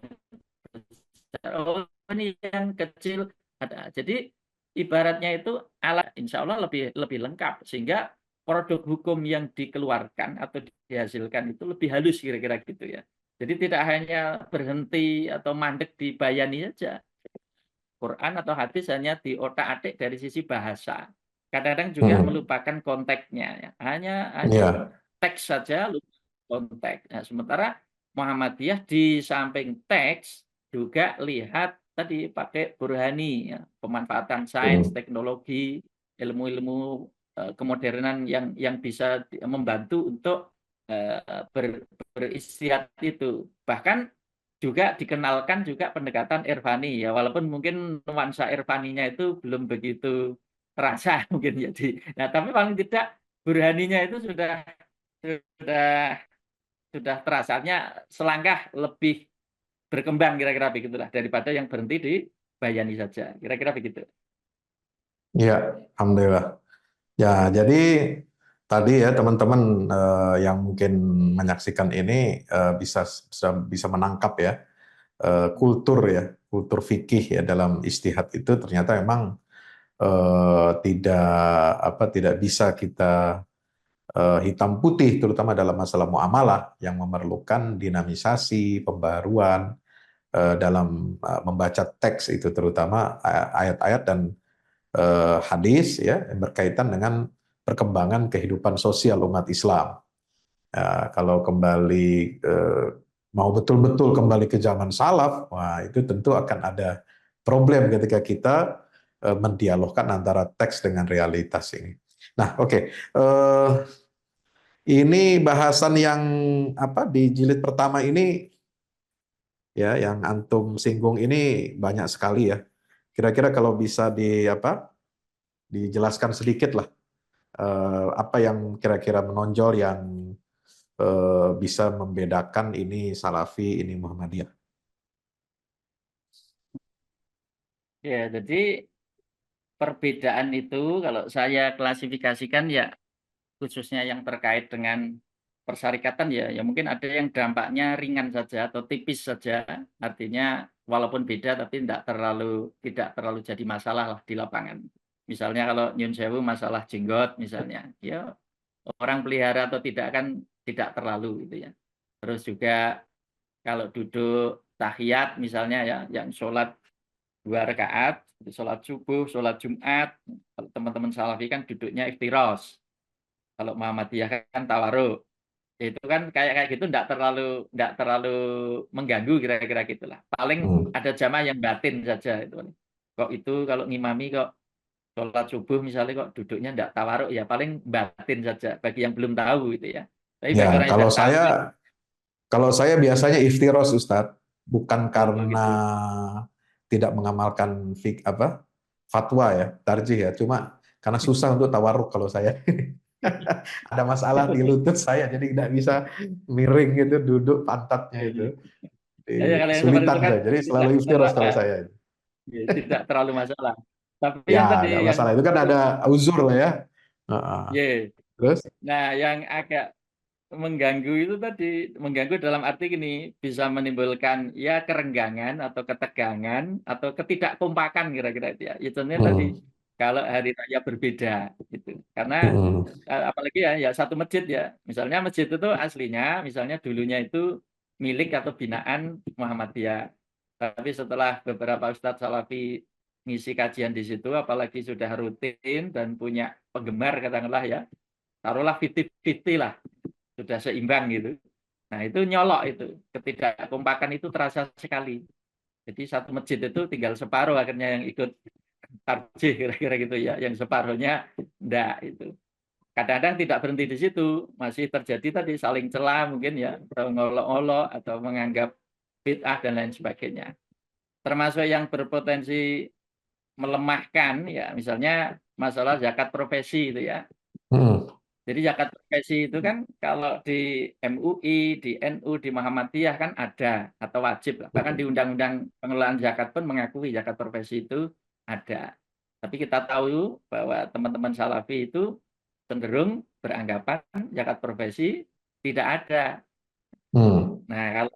besar. Oh ini yang kecil ada. Jadi ibaratnya itu alat insya Allah lebih lebih lengkap sehingga produk hukum yang dikeluarkan atau dihasilkan itu lebih halus kira-kira gitu ya. Jadi tidak hanya berhenti atau mandek di bayani saja. Quran atau hadis hanya diotak-atik dari sisi bahasa. Kadang-kadang juga Hmm. melupakan konteksnya ya. Hanya Ya. teks saja lupa konteks. Nah, sementara Muhammadiyah di samping teks juga lihat tadi pakai burhani ya, pemanfaatan sains, Hmm. teknologi, ilmu-ilmu kemodernan yang bisa membantu untuk beristihad itu. Bahkan juga dikenalkan juga pendekatan irfani ya walaupun mungkin nuansa irfaninya itu belum begitu terasa mungkin jadi nah tapi paling tidak burhaninya itu sudah sudah terasanya selangkah lebih berkembang kira-kira begitulah daripada yang berhenti di bayani saja kira-kira begitu. Ya, alhamdulillah. Ya, jadi tadi ya teman-teman yang mungkin menyaksikan ini bisa menangkap ya kultur fikih ya dalam istihad itu ternyata memang tidak bisa kita hitam putih, terutama dalam masalah muamalah yang memerlukan dinamisasi, pembaruan dalam membaca teks itu, terutama ayat-ayat dan hadis ya berkaitan dengan perkembangan kehidupan sosial umat Islam. Kalau kembali mau betul-betul kembali ke zaman salaf, wah itu tentu akan ada problem ketika kita mendialogkan antara teks dengan realitas ini. Nah, oke. Ini bahasan yang apa di jilid pertama ini ya, yang antum singgung ini banyak sekali ya. Kira-kira kalau bisa di apa dijelaskan sedikit lah apa yang kira-kira menonjol yang bisa membedakan ini Salafi, ini Muhammadiyah. Ya, jadi perbedaan itu kalau saya klasifikasikan ya khususnya yang terkait dengan persyarikatan ya mungkin ada yang dampaknya ringan saja atau tipis saja, artinya walaupun beda tapi tidak terlalu jadi masalah lah di lapangan. Misalnya kalau nyun sewu masalah jenggot misalnya, ya orang pelihara atau tidak kan tidak terlalu gitu ya. Terus juga kalau duduk tahiyat misalnya ya, yang sholat 2 rakaat, sholat subuh, sholat Jumat, kalau teman-teman Salafi kan duduknya iftiros. Kalau Muhammadiyah kan tawaruk. Itu kan kayak kayak gitu enggak terlalu mengganggu kira-kira gitulah. Paling Hmm. ada jamaah yang batin saja itu. Kok itu kalau ngimami kok sholat subuh misalnya kok duduknya enggak tawaruk ya paling batin saja bagi yang belum tahu gitu ya. Tapi bagi Ya, orang yang sudah tahu kalau saya biasanya iftiros Ustadz, bukan oh karena gitu. tidak mengamalkan fatwa ya, tarjih ya, cuma karena susah untuk tawarruk kalau saya. Ada masalah di lutut saya, jadi tidak bisa miring gitu, duduk pantatnya itu. Ya, kalau yang seperti Kesulitan itu kan saya, jadi tidak selalu iftiros kalau saya. tidak terlalu masalah. Tapi Ya, yang tadi nggak yang masalah. Itu kan ada uzur lah ya. Heeh. ya. Terus? Nah, yang agak mengganggu itu tadi mengganggu dalam arti gini bisa menimbulkan ya kerenggangan atau ketegangan atau ketidakkompakan kira-kira itu ya. Ya contohnya tadi Hmm. kalau hari raya berbeda gitu. Karena Hmm. apalagi ya satu masjid ya. Misalnya masjid itu aslinya misalnya dulunya itu milik atau binaan Muhammadiyah. Tapi setelah beberapa ustadz Salafi ngisi kajian di situ apalagi sudah rutin dan punya penggemar katakanlah ya. Taruhlah 50-50 lah sudah seimbang gitu. Nah itu nyolok itu ketidakkompakan itu terasa sekali. Jadi satu masjid itu tinggal separuh akhirnya yang ikut tarjih kira-kira gitu ya, yang separuhnya enggak itu. Kadang-kadang tidak berhenti di situ, masih terjadi tadi saling celah mungkin ya, atau ngolok-ngolok atau menganggap bid'ah dan lain sebagainya. Termasuk yang berpotensi melemahkan ya, misalnya masalah zakat profesi itu ya. Hmm. Jadi zakat profesi itu kan kalau di MUI, di NU, di Muhammadiyah kan ada atau wajib lah. Bahkan di Undang-Undang Pengelolaan Zakat pun mengakui zakat profesi itu ada. Tapi kita tahu bahwa teman-teman Salafi itu cenderung beranggapan zakat profesi tidak ada. Hmm. Nah, kalau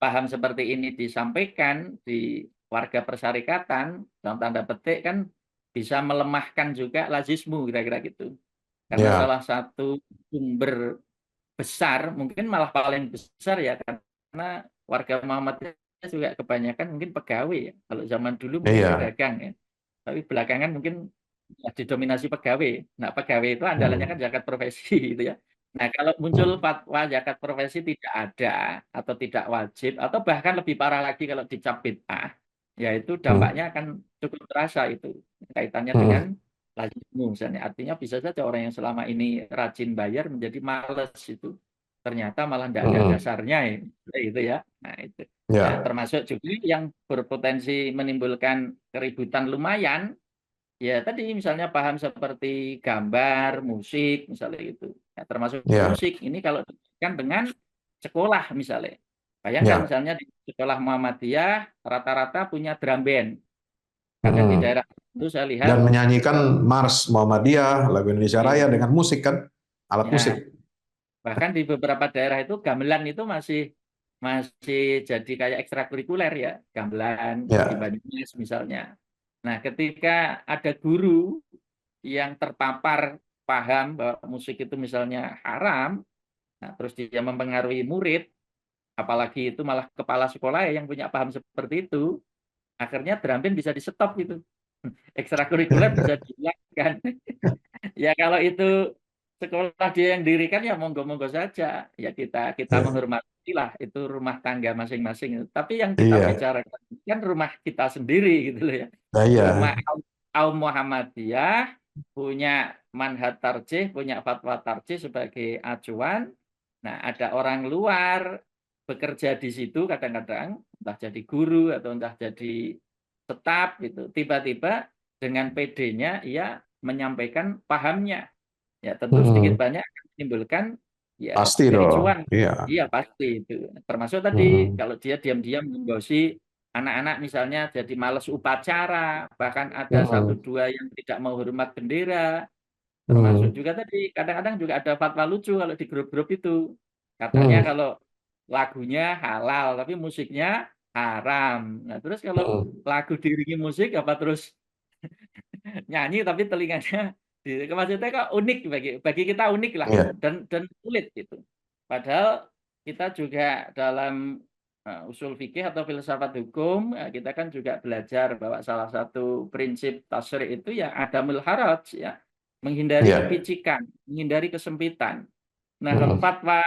paham seperti ini disampaikan di warga persyarikatan, dalam tanda petik kan bisa melemahkan juga lazismu kira-kira gitu. Karena Ya. salah satu sumber besar, mungkin malah paling besar ya, karena warga Muhammadiyah juga kebanyakan mungkin pegawai ya. Kalau zaman dulu mungkin Iya. pedagang ya. Tapi belakangan mungkin didominasi pegawai. Nah, pegawai itu andalannya kan Hmm. zakat profesi gitu ya. Nah, kalau muncul Hmm. fatwa zakat profesi tidak ada atau tidak wajib atau bahkan lebih parah lagi kalau dicap bid'ah, ya itu Hmm. dampaknya akan cukup terasa itu kaitannya dengan Hmm. lazimmu misalnya. Artinya bisa saja orang yang selama ini rajin bayar menjadi males itu. Ternyata malah tidak ada Hmm. dasarnya ya. Itu ya. Nah, itu. Nah, Ya. termasuk juga yang berpotensi menimbulkan keributan lumayan. Ya tadi misalnya paham seperti gambar, musik, misalnya itu. Ya, termasuk Ya. musik. Ini kalau dikaitkan dengan sekolah misalnya. Bayangkan Ya. misalnya di sekolah Muhammadiyah rata-rata punya drum band. Karena di Hmm. daerah itu saya lihat Dan menyanyikan Mars Muhammadiyah, lagu Indonesia Raya ya, dengan musik kan, alat ya, musik. bahkan di beberapa daerah itu gamelan itu masih masih jadi kayak ekstrakurikuler ya, gamelan di Ya. Banyumas misalnya. Nah, ketika ada guru yang terpapar paham bahwa musik itu misalnya haram, nah terus dia mempengaruhi murid, apalagi itu malah kepala sekolah ya yang punya paham seperti itu, akhirnya drum band bisa di-stop gitu. Ekstrakurikuler bisa dihilangkan. Ya kalau itu sekolah dia yang dirikan ya monggo-monggo saja. Ya kita Ya. menghormati lah itu rumah tangga masing-masing. Tapi yang kita Iya. bicarakan kan rumah kita sendiri gitu loh ya. Nah, iya. Rumah kaum Muhammadiyah punya manhaj tarjih, punya fatwa tarjih sebagai acuan. Nah, ada orang luar bekerja di situ kadang-kadang entah jadi guru atau entah jadi staf gitu. Tiba-tiba dengan PD-nya ia menyampaikan pahamnya. Ya tentu sedikit Mm-mm. banyak akan menimbulkan ya Pasti dong. kericuan. Iya. Iya pasti itu. Termasuk tadi Mm-mm. kalau dia diam-diam menggosi anak-anak misalnya jadi males upacara, bahkan ada satu Mm-mm. dua yang tidak mau hormat bendera. Termasuk Mm-mm. juga tadi kadang-kadang juga ada fatwa lucu kalau di grup-grup itu. Katanya Mm-mm. kalau lagunya halal tapi musiknya haram. Nah, terus kalau Mm-mm. lagu diiringi musik apa terus nyanyi tapi telinganya maksudnya kok unik bagi kita unik lah Iya. dan sulit gitu. Padahal kita juga dalam usul fikih atau filsafat hukum kita kan juga belajar bahwa salah satu prinsip tasyri' itu ya adamul haraj ya, menghindari Iya. kepicikan, menghindari kesempitan. Nah, kalau Mm-mm. fatwa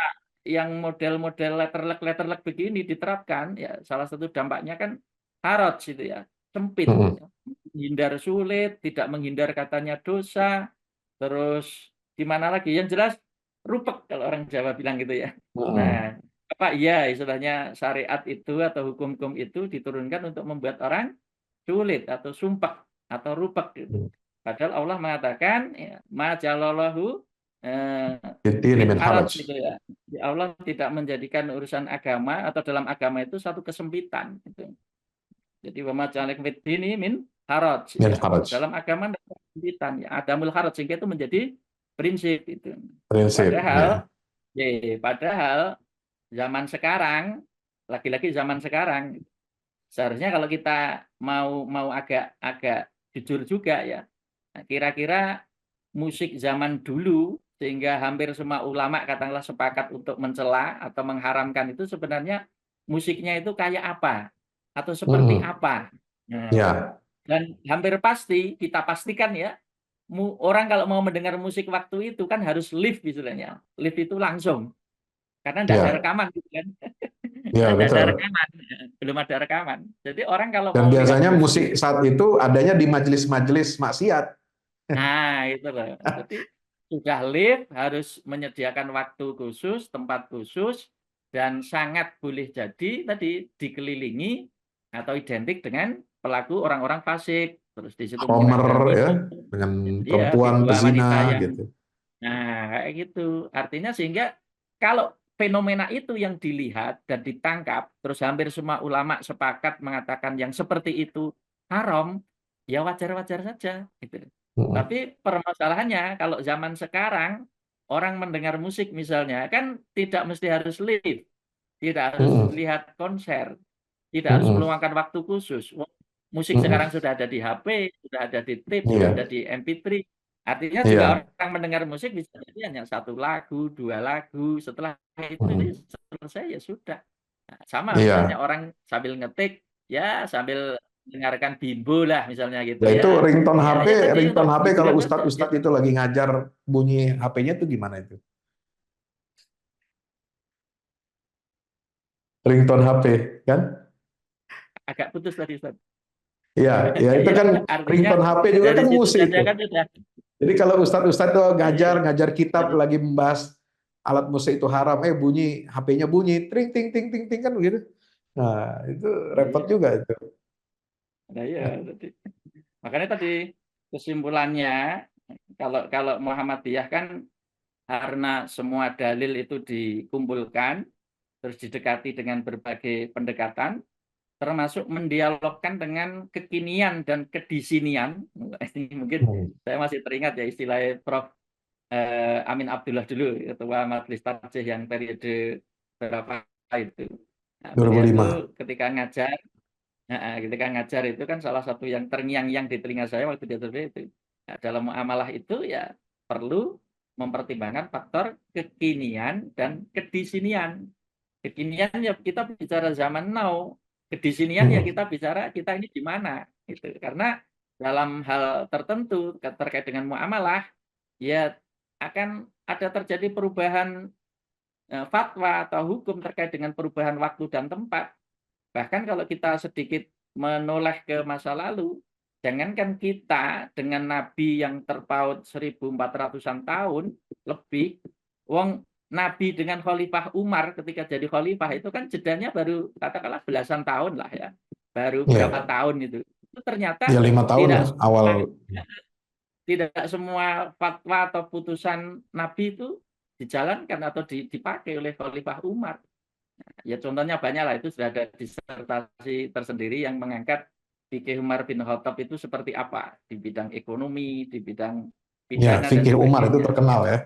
yang model-model letterlek begini diterapkan ya salah satu dampaknya kan haraj itu ya, sempit Mm-mm. ya. Menghindar sulit, tidak menghindar katanya dosa, terus gimana lagi? Yang jelas rupek kalau orang Jawa bilang gitu ya. Mm-mm. Nah, apa iya istilahnya syariat itu atau hukum-hukum itu diturunkan untuk membuat orang sulit atau sumpah atau rupek gitu. Padahal Allah mengatakan ya, ma jalalahu Ini min min haraj haraj. gitu ya. Ya Allah tidak menjadikan urusan agama atau dalam agama itu satu kesempitan gitu. Jadi wa ma ja'ala ini min haraj Min ya. haraj. Dalam agama tidak ada kesempitan ya. Adamul haraj sehingga itu menjadi prinsip itu. Prinsip. Padahal Ya. padahal zaman sekarang lagi-lagi zaman sekarang seharusnya kalau kita mau mau agak agak jujur juga ya. Nah, kira-kira musik zaman dulu sehingga hampir semua ulama katakanlah sepakat untuk mencela atau mengharamkan itu sebenarnya musiknya itu kayak apa atau seperti Mm-mm. apa. Nah, Ya. dan hampir pasti kita pastikan ya orang kalau mau mendengar musik waktu itu kan harus live istilahnya. Live itu langsung karena tidak ada Ya. rekaman gitu kan. Ya, Tidak ada betul. rekaman, belum ada rekaman. Jadi orang kalau Dan mau lihat biasanya musik, musik saat itu adanya di majelis-majelis maksiat. nah itu loh. Jadi sudah live harus menyediakan waktu khusus, tempat khusus, dan sangat boleh jadi tadi dikelilingi atau identik dengan pelaku orang-orang fasik. Terus di situ mungkin Homer ada ya, minum, dengan ya perempuan dua wanita pezina yang gitu. nah, kayak gitu. Artinya sehingga kalau fenomena itu yang dilihat dan ditangkap, terus hampir semua ulama sepakat mengatakan yang seperti itu haram, ya wajar-wajar saja. Gitu. Mm-mm. Tapi permasalahannya kalau zaman sekarang orang mendengar musik misalnya kan tidak mesti harus live, tidak harus Mm-mm. lihat konser, tidak harus Mm-mm. meluangkan waktu khusus. Musik Mm-mm. sekarang sudah ada di HP, sudah ada di tape, sudah ada Iya, di MP3. Artinya juga iya. orang mendengar musik bisa jadi hanya satu lagu, dua lagu. Setelah itu Mm-mm. selesai ya sudah. Nah, sama misalnya Iya. orang sambil ngetik, ya sambil mendengarkan bimbo lah misalnya gitu Ya itu ya. ringtone Ya, HP, ya tadi untuk ringtone HP kalau hiburan saja. Ya, ustadz-ustadz itu lagi ngajar bunyi HP-nya itu gimana itu? Ringtone HP kan? agak putus tadi Ustaz. Iya, ya itu Ya, kan artinya ringtone HP juga dari kan situ musik saja tuh. kan sudah. Jadi kalau ustadz-ustadz tuh ngajar Iya. ngajar kitab Jadi, lagi membahas alat musik itu haram, bunyi HP-nya bunyi, tring ting ting ting ting kan begitu. Nah, itu repot iya. juga itu. Nah, iya. Tadi. Makanya tadi kesimpulannya kalau kalau Muhammadiyah kan karena semua dalil itu dikumpulkan terus didekati dengan berbagai pendekatan termasuk mendialogkan dengan kekinian dan kedisinian. Ini mungkin Hmm. saya masih teringat ya istilah Prof. Amin Abdullah dulu ketua Majelis Tarjih yang periode berapa itu. Nah, beliau itu 2005. ketika ngajar ketika ngajar itu kan salah satu yang terngiang-ngiang di telinga saya waktu dia terpilih itu. Nah, dalam muamalah itu ya perlu mempertimbangkan faktor kekinian dan kedisinian. Kekinian ya kita bicara zaman now, kedisinian ya kita bicara kita ini di mana gitu. Karena dalam hal tertentu terkait dengan muamalah ya akan ada terjadi perubahan fatwa atau hukum terkait dengan perubahan waktu dan tempat. Bahkan kalau kita sedikit menoleh ke masa lalu, jangankan kita dengan Nabi yang terpaut 1400-an tahun lebih, wong Nabi dengan Khalifah Umar ketika jadi khalifah itu kan jedanya baru katakanlah belasan tahun lah ya, baru berapa tahun itu. Itu ternyata Ya 5 tahun lah awal. Tidak semua fatwa atau putusan Nabi itu dijalankan atau dipakai oleh Khalifah Umar. Ya contohnya banyak lah, itu sudah ada disertasi tersendiri yang mengangkat fikih Umar bin Khattab itu seperti apa di bidang ekonomi, di bidang Ya, pidana dan fikih Umar itu sebagainya. terkenal ya.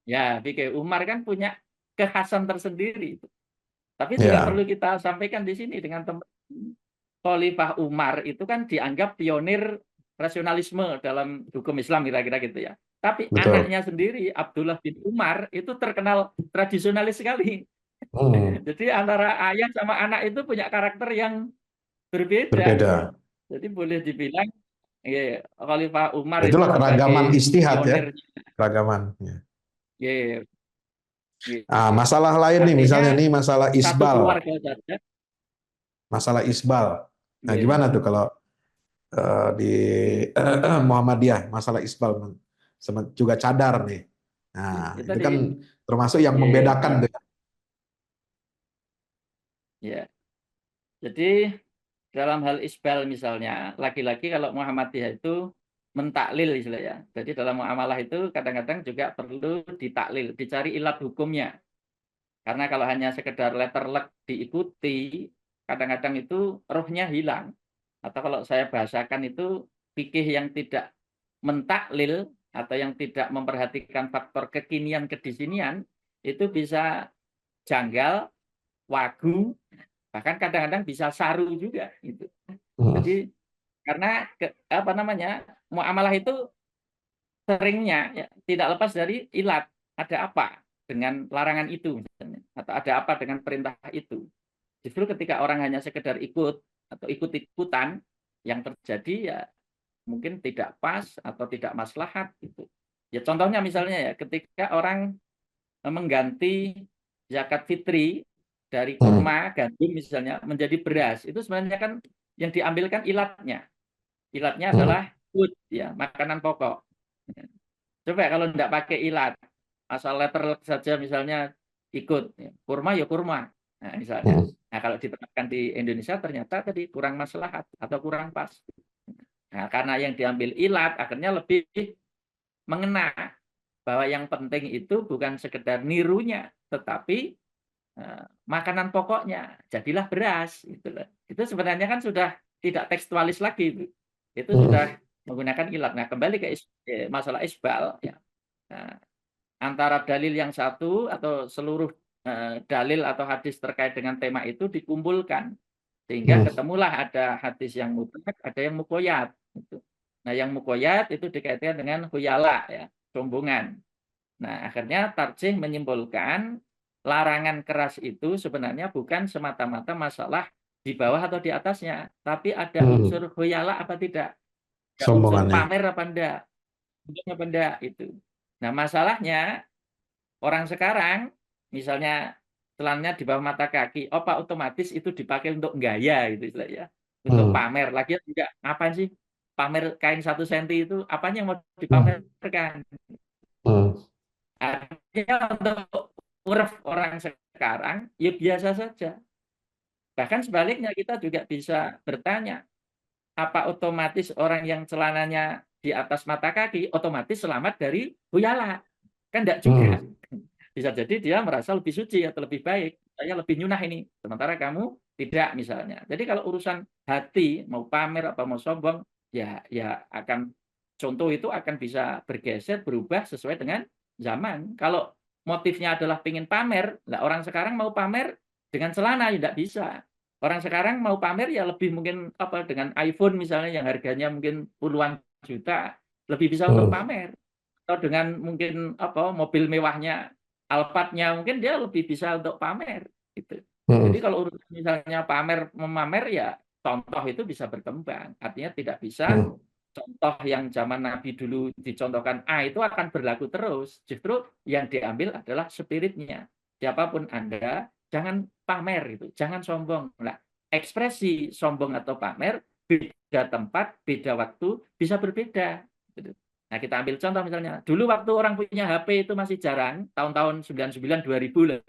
Ya, fikih Umar kan punya kekhasan tersendiri. Tapi juga perlu kita sampaikan di sini dengan teman. Khalifah Umar itu kan dianggap pionir rasionalisme dalam hukum Islam kira-kira gitu ya. Tapi anaknya sendiri Abdullah bin Umar itu terkenal tradisionalis sekali. Jadi antara ayah sama anak itu punya karakter yang berbeda. Jadi boleh dibilang ya, Khalifah Umar itulah itu keragaman sebagai istihad ya. pionir. Keragaman. Ya. Masalah lain nih, misalnya nih masalah Satu isbal. keluarga saja. Masalah isbal. Nah, gimana tuh kalau di Muhammadiyah masalah isbal juga cadar nih. Nah, itu kan termasuk yang membedakan tuh. Ya. Jadi dalam hal isbal misalnya, laki-laki kalau Muhammadiyah itu mentaklil istilahnya. Jadi dalam muamalah itu kadang-kadang juga perlu ditaklil, dicari ilat hukumnya. Karena kalau hanya sekedar letter luck diikuti, kadang-kadang itu rohnya hilang. Atau kalau saya bahasakan itu fikih yang tidak mentaklil atau yang tidak memperhatikan faktor kekinian kedisinian itu bisa janggal, wagu, bahkan kadang-kadang bisa saru juga gitu. Jadi karena muamalah itu seringnya ya, tidak lepas dari ilat, ada apa dengan larangan itu misalnya, atau ada apa dengan perintah itu. Justru ketika orang hanya sekedar ikut atau ikut-ikutan, yang terjadi ya mungkin tidak pas atau tidak maslahat gitu. Ya contohnya misalnya ya ketika orang mengganti zakat fitri dari kurma, gandum misalnya menjadi beras, itu sebenarnya kan yang diambilkan ilatnya. Ilatnya adalah food ya, makanan pokok. Coba kalau tidak pakai ilat, asal letter saja misalnya ikut ya, kurma ya kurma. Nah, misalnya. Nah, kalau diterapkan di Indonesia ternyata tadi kurang maslahat atau kurang pas. Nah, karena yang diambil ilat akhirnya lebih mengena bahwa yang penting itu bukan sekedar nirunya, tetapi makanan pokoknya. Jadilah beras. Itu sebenarnya kan sudah tidak tekstualis lagi. Itu sudah menggunakan ilat. Nah, kembali ke masalah isbal. Ya. Nah, antara dalil yang satu atau seluruh dalil atau hadis terkait dengan tema itu dikumpulkan. Sehingga ketemulah ada hadis yang mutlak, ada yang muqayyad. Nah, yang muqayyad itu dikaitkan dengan khuyala, ya, sombongan. Nah, akhirnya tarjih menyimpulkan larangan keras itu sebenarnya bukan semata-mata masalah di bawah atau di atasnya, tapi ada unsur khuyala apa tidak, ada unsur pamer apa enggak, itu. Nah, masalahnya orang sekarang misalnya celananya di bawah mata kaki, apa otomatis itu dipakai untuk gaya gitu istilahnya, untuk pamer. Lagi juga apa sih pamer kain 1 senti itu apanya yang mau dipamerkan? Artinya untuk uruf orang sekarang ya biasa saja. Bahkan sebaliknya kita juga bisa bertanya, apa otomatis orang yang celananya di atas mata kaki otomatis selamat dari khuyala? Kan enggak juga. Bisa jadi dia merasa lebih suci atau lebih baik, saya lebih nyunah ini, sementara kamu tidak misalnya. Jadi kalau urusan hati mau pamer apa mau sombong, ya akan contoh itu akan bisa bergeser, berubah sesuai dengan zaman. Kalau motifnya adalah pengen pamer, lah orang sekarang mau pamer dengan celana ya tidak bisa. Orang sekarang mau pamer ya lebih mungkin apa dengan iPhone misalnya yang harganya mungkin puluhan juta, lebih bisa untuk pamer. atau dengan mungkin apa mobil mewahnya, Alphard-nya, mungkin dia lebih bisa untuk pamer gitu. Jadi Hmm. kalau urusan misalnya pamer memamer ya contoh itu bisa berkembang. Artinya tidak bisa Hmm. contoh yang zaman Nabi dulu dicontohkan A itu akan berlaku terus. Justru yang diambil adalah spiritnya. Siapapun Anda, jangan pamer itu, jangan sombong. Nah, ekspresi sombong atau pamer beda tempat, beda waktu, bisa berbeda. Gitu. Nah, kita ambil contoh misalnya, dulu waktu orang punya HP itu masih jarang, tahun-tahun 99 2000 lah.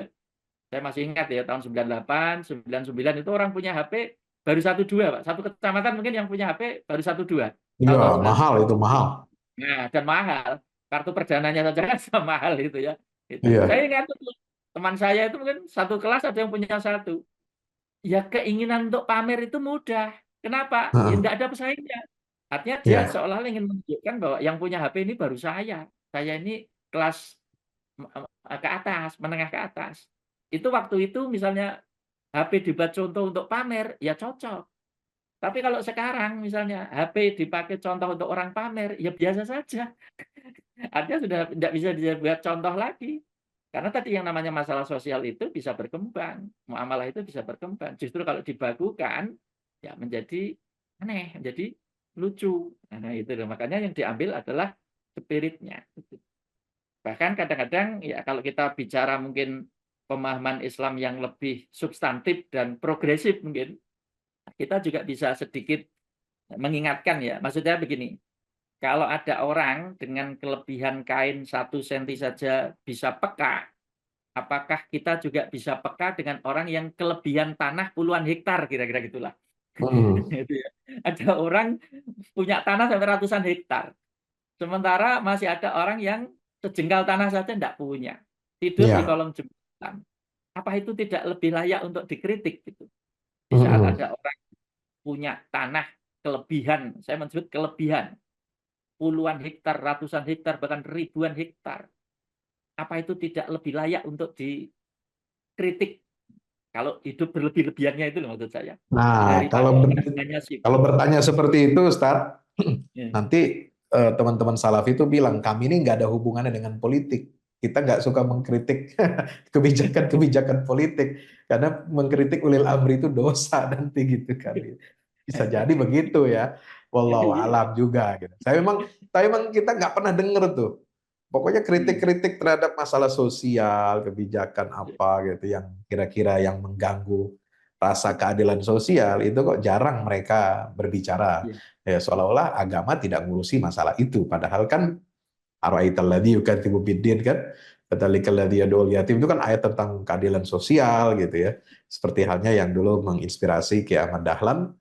Saya masih ingat ya, tahun 98, 99 itu orang punya HP baru satu dua, Pak. Satu kecamatan mungkin yang punya HP baru satu dua. Iya, Tahun-tahun mahal 99. itu mahal. Nah, dan mahal. Kartu perdananya saja kan sama mahal itu ya. Itu. Saya Iya. ingat tuh, teman saya itu mungkin satu kelas ada yang punya satu. Ya keinginan untuk pamer itu mudah. Kenapa? Ya Heeh. nggak ada pesaingnya. Artinya dia Iya. seolah-olah ingin menunjukkan bahwa yang punya HP ini baru saya. Saya ini kelas ke atas, menengah ke atas. Itu waktu itu misalnya HP dibuat contoh untuk pamer, ya cocok. Tapi kalau sekarang misalnya HP dipakai contoh untuk orang pamer, ya biasa saja. Artinya sudah tidak bisa dibuat contoh lagi. Karena tadi yang namanya masalah sosial itu bisa berkembang. Muamalah itu bisa berkembang. Justru kalau dibagukan, ya menjadi aneh, menjadi lucu. Nah, itu loh. Makanya yang diambil adalah spiritnya. Bahkan kadang-kadang ya kalau kita bicara mungkin pemahaman Islam yang lebih substantif dan progresif mungkin, kita juga bisa sedikit mengingatkan ya. Maksudnya begini, kalau ada orang dengan kelebihan kain 1 senti saja bisa peka, apakah kita juga bisa peka dengan orang yang kelebihan tanah puluhan hektar, kira-kira gitulah. Hmm. Gitu ya. Ada orang punya tanah sampai ratusan hektar. Sementara masih ada orang yang sejengkal tanah saja tidak punya. Tidur di Iya. kolong jembatan. Apa itu tidak lebih layak untuk dikritik gitu? Di saat Hmm. ada orang punya tanah kelebihan, saya menyebut kelebihan, puluhan hektar, ratusan hektar, bahkan ribuan hektar. Apa itu tidak lebih layak untuk dikritik? Kalau hidup berlebih-lebihannya itu loh maksud saya. Nah, Daripada orang hanya kalau sibuk. bertanya seperti itu, Ustaz, Ya, nanti teman-teman Salafi itu bilang kami ini nggak ada hubungannya dengan politik. Kita nggak suka mengkritik kebijakan-kebijakan politik karena mengkritik ulil amri itu dosa nanti gitu kan. Bisa jadi begitu ya. Wallahu iya. alam juga gitu. Saya memang kita nggak pernah denger tuh. Pokoknya Hmm. kritik-kritik terhadap masalah sosial, kebijakan apa gitu yang kira-kira yang mengganggu rasa keadilan sosial itu kok jarang mereka berbicara. Iya. Ya seolah-olah agama tidak ngurusi masalah itu. Padahal kan ara'aital ladzi yukadzibu biddin kan, kadzalikal ladzi yad'ul yatim itu kan ayat tentang keadilan sosial gitu ya. Seperti halnya yang dulu menginspirasi Ki Ahmad Dahlan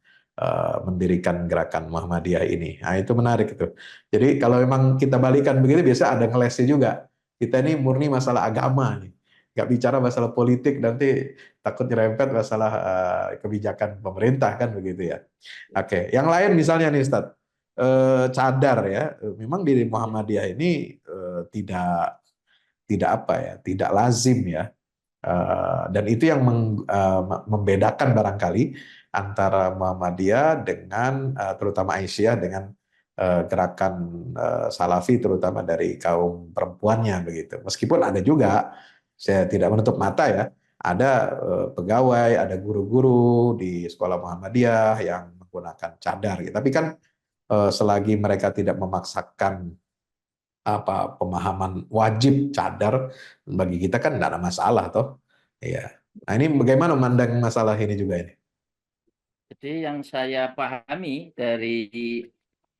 mendirikan gerakan Muhammadiyah ini. Nah, itu menarik itu. Jadi kalau memang kita balikan begitu biasa ada ngelesnya juga. Kita ini murni masalah agama nih. Nggak bicara masalah politik nanti takut nyerempet masalah kebijakan pemerintah kan begitu ya. Oke, yang lain misalnya nih Ustadz, cadar ya, memang di Iya. Muhammadiyah ini tidak tidak apa ya, tidak lazim ya. Dan itu yang membedakan barangkali antara Muhammadiyah dengan terutama Aisyah dengan gerakan Salafi terutama dari kaum perempuannya begitu. Meskipun ada juga, saya tidak menutup mata ya, ada pegawai, ada guru-guru di sekolah Muhammadiyah yang menggunakan cadar. Gitu. Tapi kan selagi mereka tidak memaksakan apa pemahaman wajib cadar bagi kita kan tidak ada masalah toh. Iya. Nah ini bagaimana memandang masalah ini juga ini? Jadi yang saya pahami dari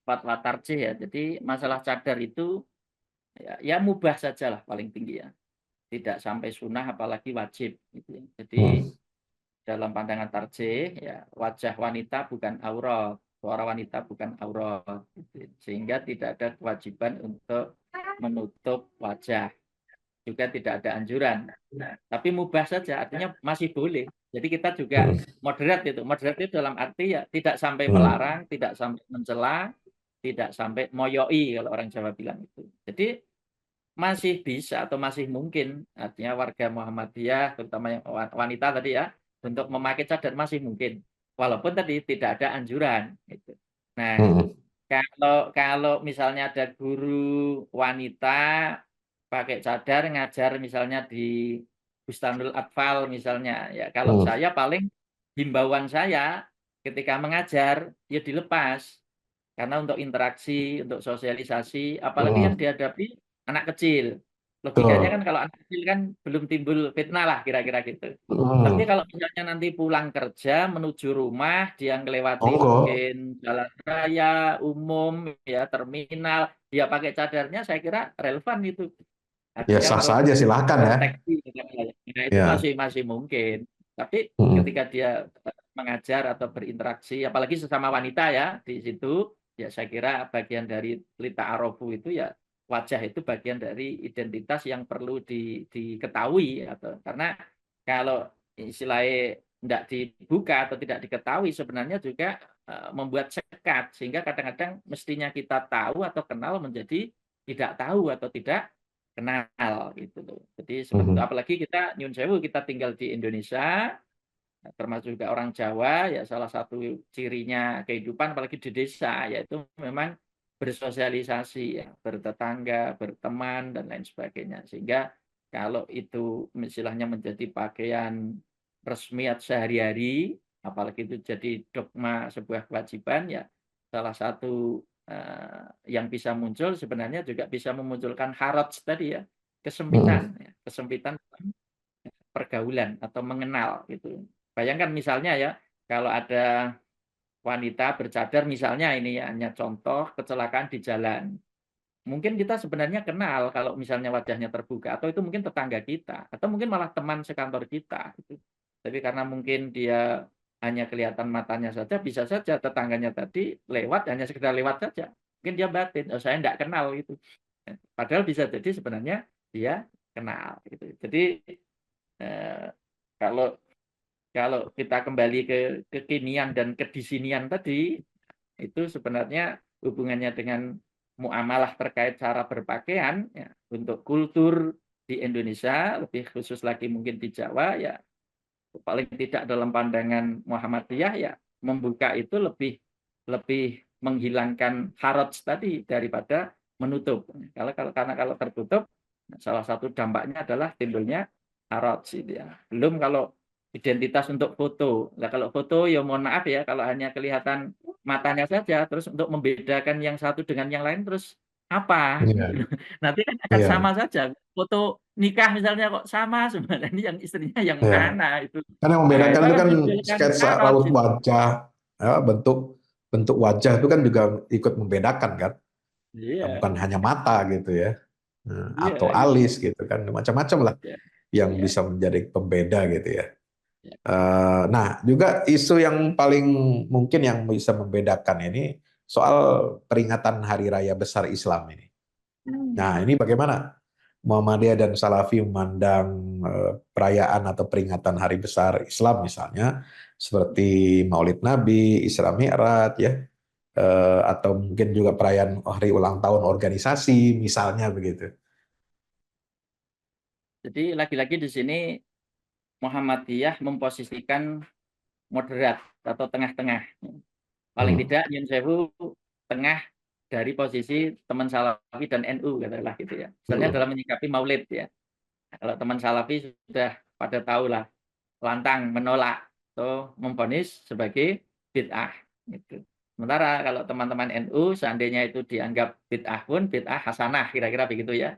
fatwa tarjih ya, jadi masalah cadar itu ya mubah sajalah paling tinggi ya. Tidak sampai sunnah apalagi wajib gitu ya. Jadi Hmm. dalam pandangan tarjih ya wajah wanita bukan aurat, suara wanita bukan aurat gitu. Sehingga tidak ada kewajiban untuk menutup wajah. Juga tidak ada anjuran. Tapi mubah saja, artinya masih boleh. Jadi kita juga Hmm. moderat itu. Moderat itu dalam arti ya tidak sampai Hmm. melarang, tidak sampai mencela, tidak sampai moyoi kalau orang Jawa bilang itu. Jadi masih bisa atau masih mungkin artinya warga Muhammadiyah terutama yang wanita tadi ya untuk memakai cadar masih mungkin walaupun tadi tidak ada anjuran gitu. Nah, Hmm. Kalau misalnya ada guru wanita pakai cadar ngajar misalnya di Bustanul Atfal misalnya, ya kalau Hmm. saya paling himbauan saya ketika mengajar ya dilepas. Karena untuk interaksi, untuk sosialisasi, apalagi yang Hmm. dihadapi anak kecil. Logikanya kan Betul. kalau anak kecil kan belum timbul fitnah lah kira-kira gitu. Tapi Hmm. kalau misalnya nanti pulang kerja menuju rumah, dia ngelewati Monggo. mungkin jalan raya, umum, ya terminal, dia pakai cadarnya, saya kira relevan itu. Ya Artinya sah saja, silahkan ya. proteksi. Nah, itu Ya. masih mungkin. Tapi Hmm. ketika dia mengajar atau berinteraksi, apalagi sesama wanita ya di situ, ya saya kira bagian dari lita arofu itu ya wajah itu bagian dari identitas yang perlu diketahui atau karena kalau istilahnya tidak dibuka atau tidak diketahui sebenarnya juga membuat sekat sehingga kadang-kadang mestinya kita tahu atau kenal menjadi tidak tahu atau tidak kenal gitu loh. Jadi seperti itu Hmm. apalagi kita nyun sewu kita tinggal di Indonesia termasuk juga orang Jawa ya salah satu cirinya kehidupan apalagi di desa yaitu memang bersosialisasi ya, bertetangga, berteman dan lain sebagainya. Sehingga kalau itu istilahnya menjadi pakaian resmi atau sehari-hari, apalagi itu jadi dogma sebuah kewajiban ya salah satu yang bisa muncul sebenarnya juga bisa memunculkan haraj tadi ya, Hmm. kesempitan pergaulan atau mengenal gitu. Bayangkan misalnya ya, kalau ada wanita bercadar misalnya ini ya, hanya contoh kecelakaan di jalan. Mungkin kita sebenarnya kenal kalau misalnya wajahnya terbuka atau itu mungkin tetangga kita atau mungkin malah teman sekantor kita gitu. Tapi karena mungkin dia hanya kelihatan matanya saja, bisa saja tetangganya tadi lewat hanya sekedar lewat saja. Mungkin dia batin, "Oh, saya enggak kenal," gitu. Padahal bisa jadi sebenarnya dia kenal gitu. Jadi, eee, kalau kalau kita kembali ke kekinian dan kedisinian tadi, itu sebenarnya hubungannya dengan muamalah terkait cara berpakaian, ya, untuk kultur di Indonesia, lebih khusus lagi mungkin di Jawa, ya paling tidak dalam pandangan Muhammadiyah, ya membuka itu lebih lebih menghilangkan haraj tadi daripada menutup. Karena kalau tertutup, salah satu dampaknya adalah timbulnya haraj gitu ya. Belum kalau identitas untuk foto. Nah, kalau foto ya mohon maaf ya, kalau hanya kelihatan matanya saja, terus untuk membedakan yang satu dengan yang lain, terus apa? Iya. Gitu. Nanti kan akan Iya. sama saja. Foto nikah misalnya kok sama sebenarnya ini yang istrinya yang Iya. mana itu. Kan yang Nah, membedakan itu itu kan kan menimbulkan sketsa haraj raut itu. wajah, ya, bentuk bentuk wajah itu kan juga ikut membedakan kan. Iya, Bukan hanya mata gitu ya. iya Atau gitu. alis gitu kan, macam-macam lah Ya, yang iya, bisa menjadi pembeda gitu ya. iya. Nah, juga isu yang paling mungkin yang bisa membedakan ini soal peringatan Hari Raya Besar Islam ini. Hmm. Nah, ini bagaimana Muhammadiyah dan Salafi memandang perayaan atau peringatan Hari Besar Islam misalnya seperti Maulid Nabi, Isra Mi'raj ya, atau mungkin juga perayaan hari ulang tahun organisasi misalnya begitu. Jadi lagi-lagi di sini Muhammadiyah memposisikan moderat atau tengah-tengah. Paling Hmm. tidak Nyun Sewu tengah dari posisi teman Salafi dan NU katakanlah gitu ya. Misalnya Hmm. dalam menyikapi Maulid ya. Nah, kalau teman Salafi sudah pada tahulah lantang menolak atau memvonis sebagai bid'ah gitu. Sementara kalau teman-teman NU seandainya itu dianggap bid'ah pun bid'ah hasanah kira-kira begitu ya.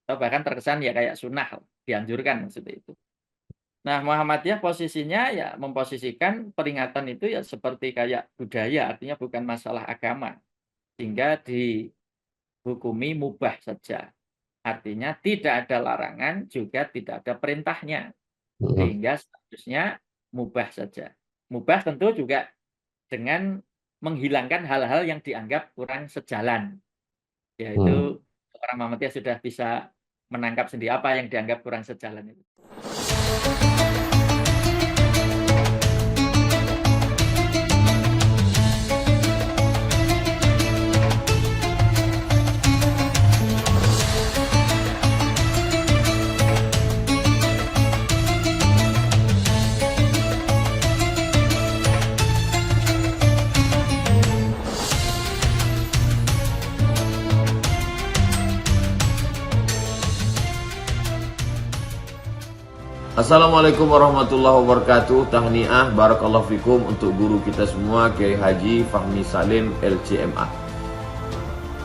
Atau bahkan terkesan ya kayak sunnah dianjurkan seperti itu. Nah, Muhammadiyah posisinya ya memposisikan peringatan itu ya seperti kayak budaya, artinya bukan masalah agama. Sehingga dihukumi mubah saja. Artinya tidak ada larangan, juga tidak ada perintahnya. Hmm. Sehingga statusnya mubah saja. Mubah tentu juga dengan menghilangkan hal-hal yang dianggap kurang sejalan. Hmm. Yaitu orang Muhammadiyah sudah bisa menangkap sendiri apa yang dianggap kurang sejalan itu. Assalamualaikum warahmatullahi wabarakatuh. Tahniah barakallahu fikum untuk guru kita semua, Kiai Haji Fahmi Salim LCMA.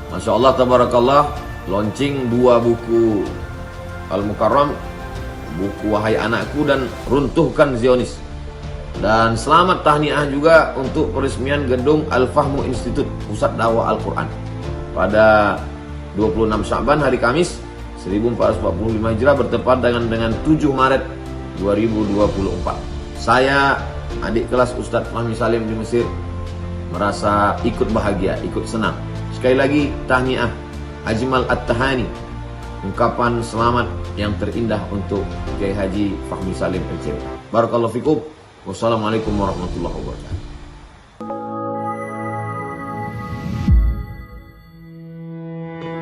Masya Allah tabarakallah, launching 2 buku Al-Mukarram, buku Wahai Anakku dan Runtuhkan Zionis. Dan selamat tahniah juga untuk peresmian gedung Al-Fahmu Institute Pusat Dakwah Al-Quran pada 26 Sya'ban hari Kamis 1445 Hijrah bertepatan dengan 7 Maret 2024. Saya, adik kelas Ustadz Fahmi Salim di Mesir, merasa ikut bahagia, ikut senang. Sekali lagi tahniah, Ajmal At-Tahani, ungkapan selamat yang terindah untuk Kiai Haji Fahmi Salim LCM. Barakallahu fikum. Wassalamualaikum warahmatullahi wabarakatuh.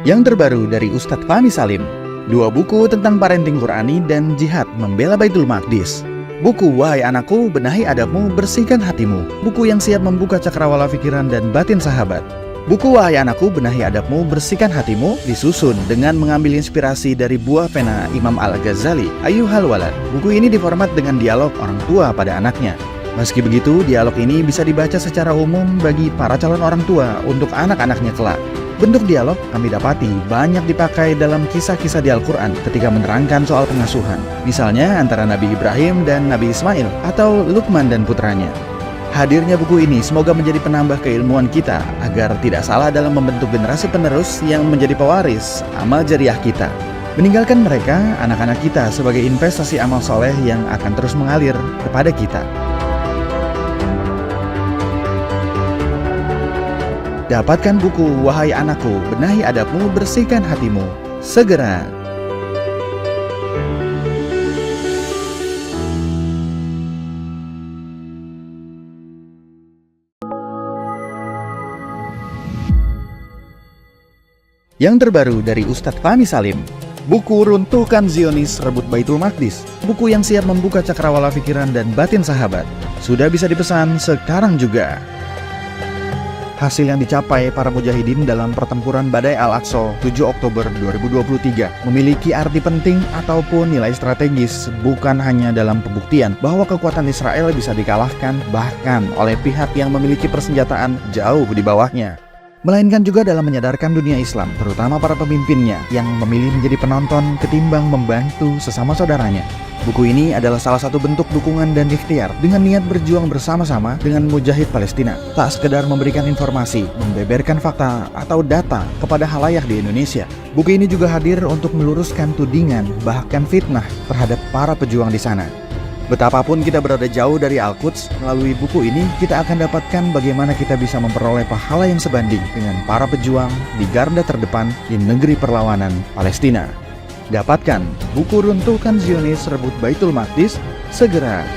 Yang terbaru dari Ustadz Fahmi Salim, 2 buku tentang parenting Qurani dan jihad membela Baitul Maqdis. Buku Wahai Anakku, Benahi Adabmu, Bersihkan Hatimu, buku yang siap membuka cakrawala pikiran dan batin sahabat. Buku Wahai Anakku, Benahi Adabmu, Bersihkan Hatimu disusun dengan mengambil inspirasi dari buah pena Imam Al-Ghazali, Ayyuhal Walad. Buku ini diformat dengan dialog orang tua pada anaknya. Meski begitu, dialog ini bisa dibaca secara umum bagi para calon orang tua untuk anak-anaknya kelak. Bentuk dialog kami dapati banyak dipakai dalam kisah-kisah di Al-Quran ketika menerangkan soal pengasuhan. Misalnya antara Nabi Ibrahim dan Nabi Ismail atau Luqman dan putranya. Hadirnya buku ini semoga menjadi penambah keilmuan kita agar tidak salah dalam membentuk generasi penerus yang menjadi pewaris amal jariah kita. Meninggalkan mereka, anak-anak kita sebagai investasi amal soleh yang akan terus mengalir kepada kita. Dapatkan buku Wahai Anakku, Benahi Adabmu, Bersihkan Hatimu segera. Yang terbaru dari Ustadz Fahmi Salim, buku Runtuhkan Zionis, Rebut Baitul Maqdis, buku yang siap membuka cakrawala pikiran dan batin sahabat. Sudah bisa dipesan sekarang juga. Hasil yang dicapai para mujahidin dalam pertempuran Badai Al-Aqsa 7 Oktober 2023 memiliki arti penting ataupun nilai strategis, bukan hanya dalam pembuktian bahwa kekuatan Israel bisa dikalahkan bahkan oleh pihak yang memiliki persenjataan jauh di bawahnya, melainkan juga dalam menyadarkan dunia Islam, terutama para pemimpinnya yang memilih menjadi penonton ketimbang membantu sesama saudaranya. Buku ini adalah salah satu bentuk dukungan dan ikhtiar dengan niat berjuang bersama-sama dengan mujahid Palestina. Tak sekedar memberikan informasi, membeberkan fakta atau data kepada khalayak di Indonesia. Buku ini juga hadir untuk meluruskan tudingan bahkan fitnah terhadap para pejuang di sana. Betapapun kita berada jauh dari Al-Quds, melalui buku ini kita akan dapatkan bagaimana kita bisa memperoleh pahala yang sebanding dengan para pejuang di garda terdepan di negeri perlawanan Palestina. Dapatkan buku Runtuhkan Zionis, Rebut Baitul Maqdis segera.